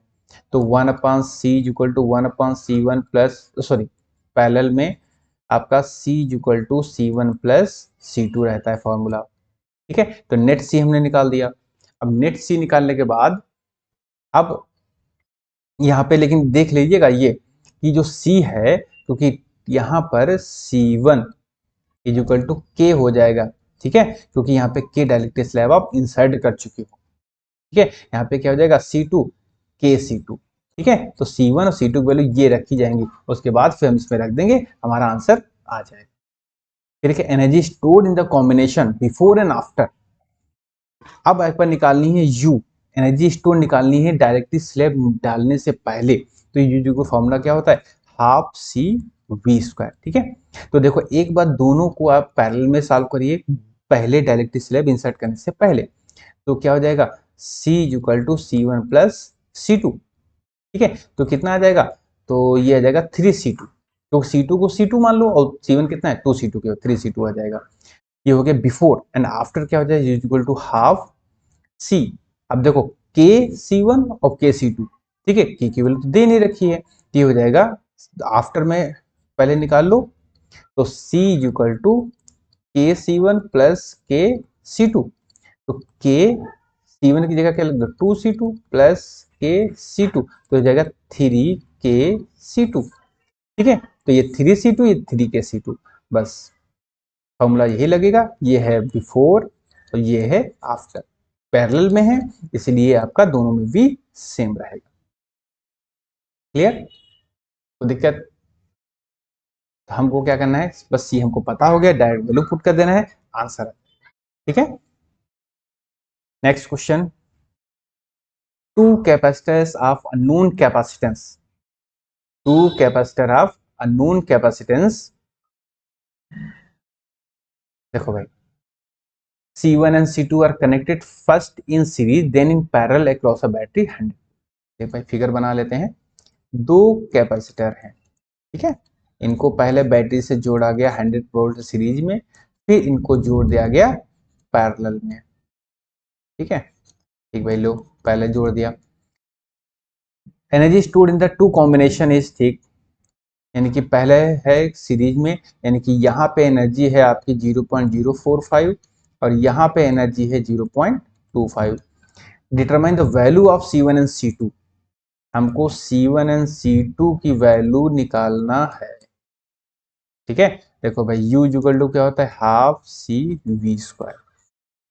तो 1/C equal to 1/C1 plus, sorry parallel में आपका C equal to C1 plus C2 रहता है फॉर्मूला, ठीक है। तो नेट C हमने निकाल दिया। अब नेट C निकालने के बाद अब यहाँ पे लेकिन देख लीजिएगा ये कि जो C है, क्योंकि यहाँ पर C1 is equal to K हो जाएगा, ठीक है, क्योंकि यहाँ पे K डायलेक्ट्रिक स्लैब आप इंसर्ट कर चुके हो, ठीक है। यहाँ पे क्या हो जाएगा C2 K C2, ठीक है। तो C1 और C2 की वैल्यू ये रखी जाएंगी, उसके बाद फिर हम इसमें रख देंगे, हमारा आंसर आ जाएगा। फिर energy stored in the combination before and after. अब एक बार निकालनी है U, एनर्जी स्टोर निकालनी है डायरेक्टली स्लैब डालने से पहले, तो U का फॉर्मूला क्या होता है, हाफ CV², ठीक है। तो देखो एक बार दोनों को आप पैरेलल में सॉल्व करिए, पहले डायरेक्टली स्लैब इंसर्ट करने से पहले, तो क्या हो जाएगा C equal to C1 plus C2, ठीक है। तो कितना आ जाएगा, तो ये आ जाएगा 3C2, तो C2 को C2 मान लो और C1 कितना है 2C2 के 3C2 आ जाएगा। ये हो गया बिफोर, एंड आफ्टर क्या हो जाएगा इक्वल टू हाफ C। अब देखो K C1 और K C2, ठीक है, K की वैल्यू तो दे नहीं रखी है, ये हो जाएगा आफ्टर में पहले निकाल लो, तो C equal to K C1 plus K C2, तो K C1 की जगह क्या लग 2C2 प्लस K C2, तो हो जाएगा 3K C2, ठीक है। तो ये 3C2 ये 3K C2, बस फॉर्मूला यही लगेगा, ये है बिफोर और ये है आफ्टर, पैरेलल में है इसलिए आपका दोनों में भी सेम रहेगा। क्लियर, तो दिक्कत, तो हमको क्या करना है, बस ये हमको पता हो गया, डायरेक्ट वैल्यू पुट कर देना है, आंसर, ठीक है। Next question, two capacitors of unknown capacitance, two capacitor of unknown capacitance, देखो भाई C1 and C2 are connected first in series then in parallel across a battery 100। देखो भाई फिगर बना लेते हैं, दो कैपेसिटर हैं, ठीक है, इनको पहले बैटरी से जोड़ा गया 100 वोल्ट सीरीज में, फिर इनको जोड़ दिया गया पैरेलल में, ठीक है। ठीक भाई लो पहले जोड़ दिया, energy stored in the to combination is, ठीक, यानी कि पहले है सीरीज में, यानी कि यहाँ पे एनर्जी है आपकी 0.045 और यहाँ पे एनर्जी है 0.25। Determine the value of C1 and C2, हमको C1 एंड C2 की वैल्यू निकालना है, ठीक है। देखो भाई U इक्वल टू क्या होता है हाफ CV²,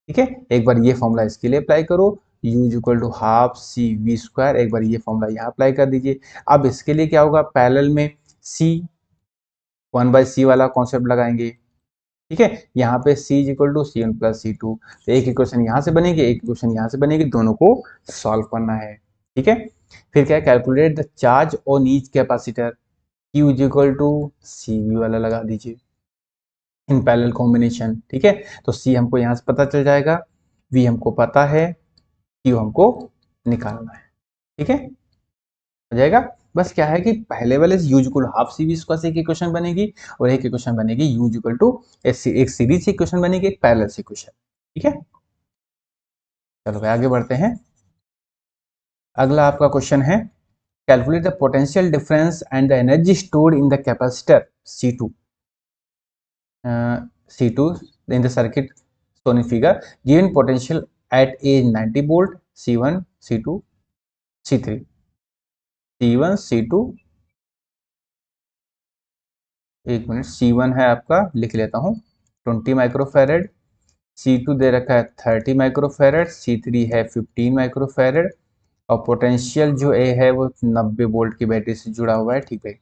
ठीक है। एक बार ये फॉर्मूला इसके लिए अप्लाई करो, U equal to half CV², एक बार ये फॉर्मूला यहाँ अप्लाई कर दीजिए। अब इसके लिए क्या होगा, पैरेलल में C 1/C वाला कॉन्सेप्ट लगाएंगे, ठीक है। यहाँ पे C equal to C1 plus C2, तो एक इक्वेशन यहाँ से बनेगी एक इक्वेशन यहाँ से बनेगी, दोनों को सॉल्व करना है, ठीक है। फिर क्या है, calculate the charge on each capacitor, Q is equal to C V वाला लगा दीजिए इन पैरेलल कॉम्बिनेशन। ठीक है, तो C हमको यहाँ से पता चल जाएगा, V हमको पता है, Q हमको निकालना है। ठीक है, हो जाएगा। बस क्या है कि पहले वाले U equal half C V square से एक इक्वेशन बनेगी और एक इक्वेशन बनेगी U इक्वल टू एक सीरीज इक्वेशन बनेगी, एक पैरेलल इक्वेशन। ठीक है, चलो भाई आगे बढ़ते हैं। अगला आपका क्वेश्चन है calculate the potential difference and the energy stored in the capacitor C2 C2 in the circuit shown in figure, given potential at a 90 volt C1 C2 C3 C1 C2, एक मिनट, C1 है आपका, लिख लेता हूँ 20 microfarad, C2 दे रखा है 30 microfarad, C3 है 15 microfarad और पोटेंशियल जो ए है वो 90 वोल्ट की बैटरी से जुड़ा हुआ है। ठीक है, कह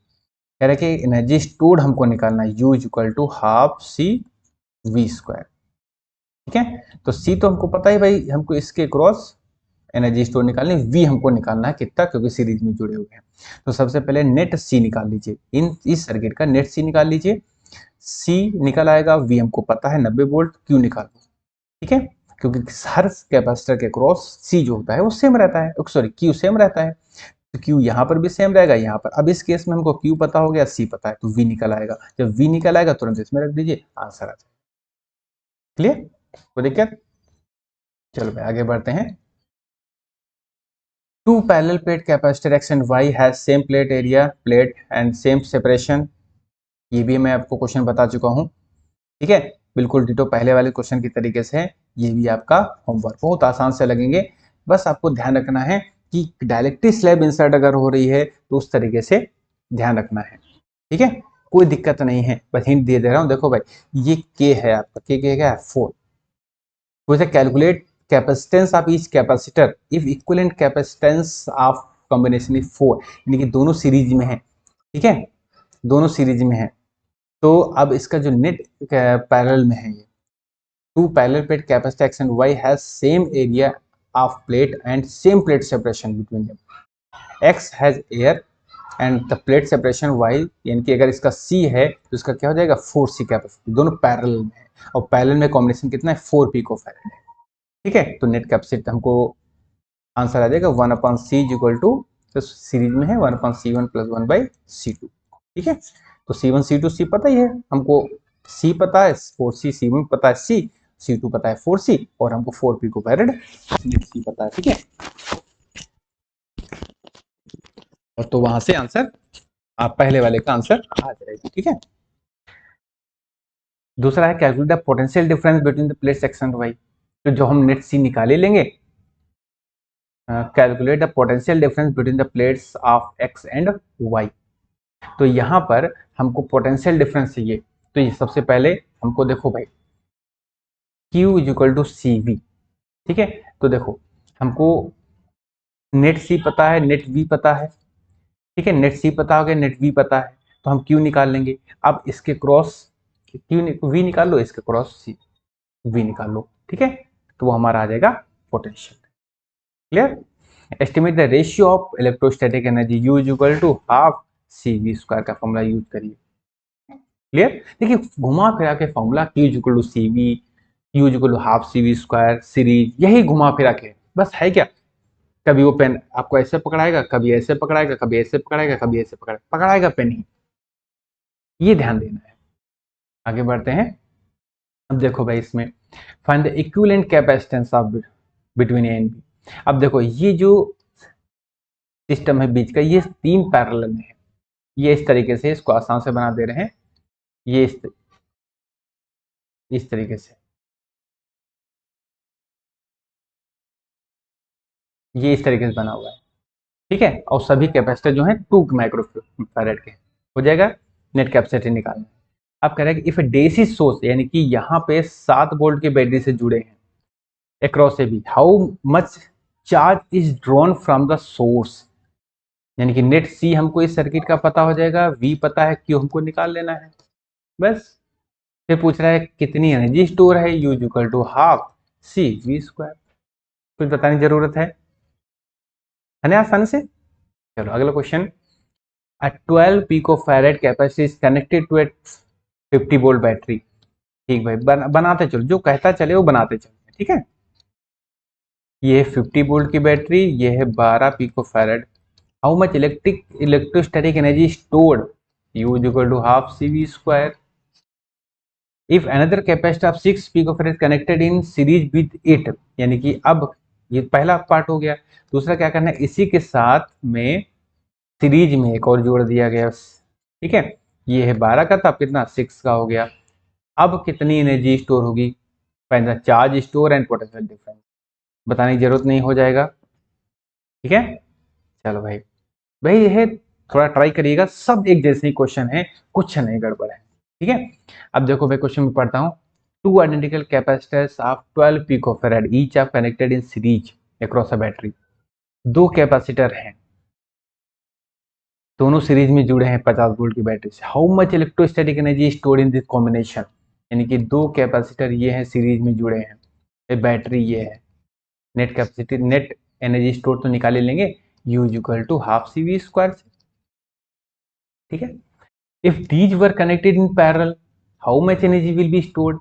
रहा है कि एनर्जी स्टोर्ड हमको निकालना है U equal to half C V square. ठीक है, तो C तो हमको पता है भाई, हमको इसके क्रॉस एनर्जी स्टोर निकालनी, V हमको निकालना है कितना, क्योंकि सीरीज में जुड़े हुए हैं। तो सबसे पहले नेट C निकाल लीजिए, इस सर्किट का नेट C निकाल लीजिए। C निकल आएगा, V हमको पता है 90 वोल्ट, Q निकाल लो। ठीक है, क्योंकि हर कैपेसिटर के क्रॉस C जो होता है वो सेम रहता है, सॉरी Q सेम रहता है, तो Q यहाँ पर भी सेम रहेगा, यहाँ पर। अब इस केस में हमको Q पता हो गया, C पता है, तो V निकल आएगा। जब V निकल आएगा तुरंत इसमें रख दीजिए, आंसर आ जाएगा। क्लियर, कोई दिक्कत? चलो भाई आगे बढ़ते हैं। Two parallel plate capacitor X and Y has same plate area, plate and same separation। ये भी मैं आपको क्वेश्चन बता चुका हूँ। ठीक है, बिल्कुल डिटो पहले वाले क्वेश्चन की तरीके से है। ये भी आपका होमवर्क बहुत आसान से लगेंगे। बस आपको ध्यान रखना है कि डायरेक्टली स्लैब इंसर्ट अगर हो रही है तो उस तरीके से ध्यान रखना है। ठीक है, कोई दिक्कत नहीं है, बस हिंट दे रहा हूँ। देखो भाई, ये के है आपका, के क्या है 4। वैसे calculate capacitance of each capacitor if equivalent capacitance of combination is 4, यानी कि दोनों सीरीज में है। ठीक है, दोनों सीरीज में है, तो अब इसका जो नेट पैरेलल में है, ये two parallel plate capacitor X and Y has same area of plate and same plate separation between them. X has air and the plate separation Y, यानी कि अगर इसका सी है तो इसका क्या हो जाएगा 4C कैपेसिटी, दोनों पैरेलल में है और पैरेलल में कॉम्बिनेशन कितना है 4 पिकोफैरेड है। ठीक है, तो नेट कैपेसिटी हमको आंसर आ जाएगा 1/C इक्वल टू, तो सीरीज में है 1/C1 प्लस 1/C2। ठीक है, तो C1 C2 C पता ही है हमको, C पता है 4C, C1 पता है C, C2 पता है 4C और हमको 4 पिकोफैरेड C पता है। ठीक है, और तो वहां से आंसर आप पहले वाले का आंसर आ जाएगा। ठीक है, दूसरा है calculate the potential difference between the plates X and Y. तो जो हम नेट C निकाल ही लेंगे, calculate the potential difference between the plates of X and Y. तो यहाँ पर हमको पोटेंशियल डिफरेंस चाहिए, तो ये सबसे पहले हमको देखो भाई Q is equal to C V. ठीक है, तो देखो हमको नेट C पता है, नेट V पता है। ठीक है, नेट C पता हो गया, नेट V पता है, तो हम Q निकाल लेंगे। अब इसके क्रॉस V निकाल लो, इसके क्रॉस V निकाल लो। ठीक है, तो वो हमारा आ जाएगा potential. Clear, estimate the ratio of electrostatic energy U is equal to half C V square का फॉर्मूला यूज करिए। क्लियर, देखिए घुमा फिरा के formula Q is equal to C V, U is equal to half C V square, series, यही घुमा फिरा के बस है क्या। कभी वो पेन आपको ऐसे पकड़ाएगा, कभी ऐसे पकड़ाएगा, कभी ऐसे पकड़ाएगा, कभी ऐसे पकड़ाएगा पेन ही, ये ध्यान देना है। आगे बढ़ते हैं। अब देखो भाई इसमें find the equivalent capacitance of between A and B. अब देखो ये जो सिस्टम है बीच का, ये 3 पैरेलल में है, ये इस तरीके से इसको आसान से बना दे रहे हैं, ये इस तरीके से, ये इस तरीके से बना हुआ है। ठीक है, और सभी कैपेसिटर जो है 2 माइक्रोफैरेड के हो जाएगा। नेट कैपेसिटी निकालना। अब कह रहे हैं कि इफ डीसी सोर्स, यानी कि यहाँ पे 7 वोल्ट की बैटरी से जुड़े हैं across A B, how much charge is drawn from the source, यानी कि नेट सी हमको इस सर्किट का पता हो जाएगा, वी पता है, क्यू हमको निकाल लेना है बस। फिर पूछ रहा है कितनी एनर्जी स्टोर है, U equal to half C V square, कुछ बताने की जरूरत है ना आसानी से। चलो अगला question, A 12 picofarad capacitor is connected to a 50 volt battery. ठीक भाई, बनाते चलो, जो कहता चले वो बनाते चलो, ठीक है। ये है 50 वोल्ट की बैटरी, ये है 12 picofarad. How much electrostatic energy stored, U is equal to half CV square। If another capacitor of 6 picofarad connected in series with it, यानी कि अब ये पहला पार्ट हो गया। दूसरा क्या करना है, इसी के साथ में सीरीज में एक और जोड़ दिया गया, ठीक है। ये है 12 का, तब कितना 6 का हो गया। अब कितनी एनर्जी स्टोर होगी, पहला charge store and potential difference, बताने की जरूरत नहीं हो जाएगा, ठीक है। चलो भाई, भाई ये थोड़ा ट्राई करिएगा, सब एक जैसे ही क्वेश्चन है, कुछ नहीं गड़बड़ है, ठीक है। अब देखो मैं क्वेश्चन में पढ़ता हूँ। Two identical capacitors of 12 picofarad each are connected in series across a battery. दो कैपेसिटर हैं, दोनों सीरीज में जुड़े हैं 50 वोल्ट की बैटरी से। How much electrostatic energy stored in this combination, यानी कि दो कैपेसिटर ये हैं सीरीज में जुड़े हैं, ये बैटरी ये है। Net capacity, net energy store तो निकाल ही लेंगे, U is equal to half CV square, ठीक है। If these were connected in parallel, how much energy will be stored,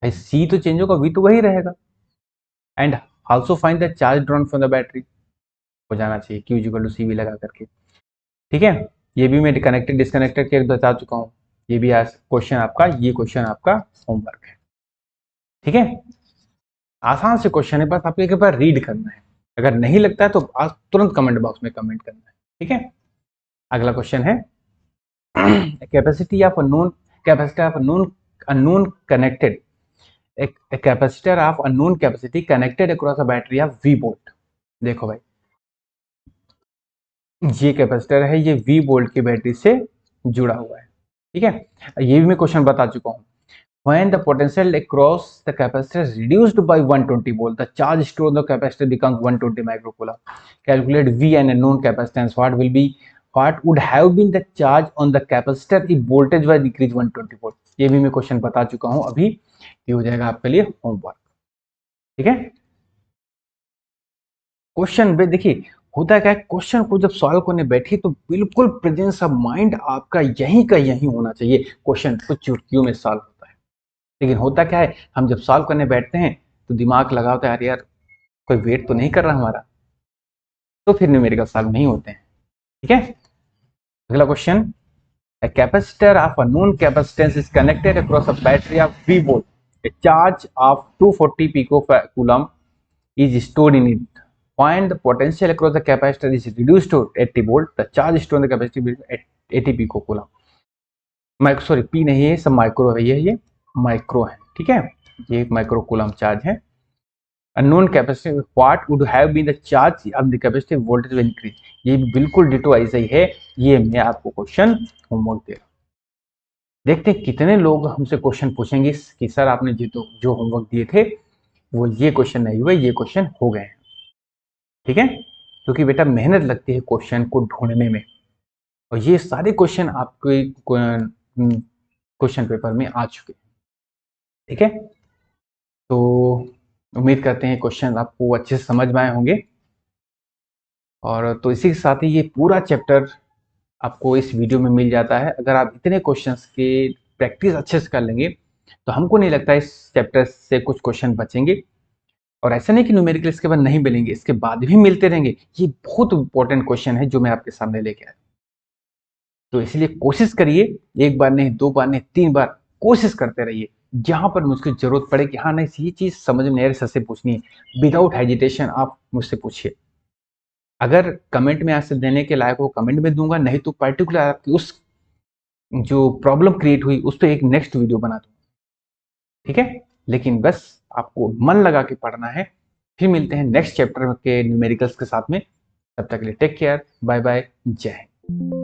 भाई C तो चेंज होगा, V तो वही रहेगा। And also find the charge drawn from the battery, हो जाना चाहिए Q is equal to CV लगा करके, ठीक है। ये भी मैं कनेक्टेड डिस्कनेक्टेड के बता चुका हूँ, ये भी आज क्वेश्चन आपका, ये क्वेश्चन आपका होमवर्क है, ठीक है। आसान से क्वेश्चन है, बस आपको एक बार रीड करना है। अगर नहीं लगता है तो आज तुरंत कमेंट बॉक्स में कमेंट करना है, ठीक है। अगला क्वेश्चन है capacity of unknown, capacitor of unknown connected, a capacitor of unknown capacity connected across a battery of V volt। देखो भाई, ये कैपेसिटर है, ये V वोल्ट की बैटरी से जुड़ा हुआ है, ठीक है। ये भी मैं क्वेश्चन बता चुका हूँ। When the potential across the capacitor is reduced by 120 volt, the charge stored in the capacitor becomes 120 microcoulomb। Calculate V and unknown capacitance. What would have been the charge on the capacitor if voltage was decreased 120 volt? ये भी मैं question बता चुका हूँ अभी, ये हो जाएगा आपके लिए होमवर्क, ठीक है। क्वेश्चन में देखिए होता क्या है, क्वेश्चन को जब सॉल्व करने बैठिए तो बिल्कुल प्रेजेंस ऑफ माइंड आपका यहीं का यहीं होना चाहिए। क्वेश्चन कुछ चुटकियों में सॉल्व होता है, लेकिन होता क्या है, हम जब सॉल्व करने बैठते हैं तो दिमाग लगाता है, यार कोई वेट तो नहीं कर रहा हमारा, तो फिर न्यूमेरिकल सॉल्व नहीं होते हैं, ठीक है। अगला question, a capacitor of a known capacitance is connected across a battery of V volt, a charge of 240 picocoulomb is stored in it, find the potential across the capacitor is reduced to 80 volt, the charge stored in the capacitor is 80 picocoulomb। Micro, sorry P नहीं है, सब micro है, ये micro है, ठीक है। ये micro coulomb charge है। Unknown capacity, what would have been the charge of the capacity voltage will increase, ये भी बिल्कुल डिटो ऐसा ही है। ये मैं आपको क्वेश्चन होमवर्क दे रहा हूँ, देखते हैं कितने लोग हमसे क्वेश्चन पूछेंगे कि सर आपने जो होमवर्क दिए थे वो ये क्वेश्चन नहीं हुए, ये क्वेश्चन हो गए, ठीक है। क्योंकि बेटा मेहनत लगती है क्वेश्चन को ढूंढने में, और ये सारे क्वेश्चन आपके क्वेश्चन पेपर में आ चुके हैं, ठीक है। तो उम्मीद करते हैं क्वेश्चन आपको अच्छे से समझ में आए होंगे, और तो इसी के साथ ही ये पूरा चैप्टर आपको इस वीडियो में मिल जाता है। अगर आप इतने क्वेश्चंस के प्रैक्टिस अच्छे से कर लेंगे तो हमको नहीं लगता इस चैप्टर से कुछ क्वेश्चन बचेंगे, और ऐसा नहीं कि न्यूमेरिकल इसके बाद नहीं मिलेंगे, इसके बाद भी मिलते रहेंगे। ये बहुत इंपॉर्टेंट क्वेश्चन है जो मैं आपके सामने लेके आया, तो इसलिए कोशिश करिए, एक बार नहीं, दो बार नहीं, 3 बार कोशिश करते रहिए। जहां पर मुझको जरूरत पड़े कि हाँ नहीं ये चीज समझ में नहीं, सर से पूछनी है, विदाउट हेजिटेशन आप मुझसे पूछिए। अगर कमेंट में आंसर देने के लायक हो कमेंट में दूंगा, नहीं तो पर्टिकुलर आपकी उस जो प्रॉब्लम क्रिएट हुई उस पर एक नेक्स्ट वीडियो बना दूंगा, ठीक है। लेकिन बस आपको मन लगा के पढ़ना है। फिर मिलते हैं नेक्स्ट चैप्टर के न्यूमेरिकल्स के साथ में, तब तक के लिए टेक केयर, बाय बाय, जय हिंद।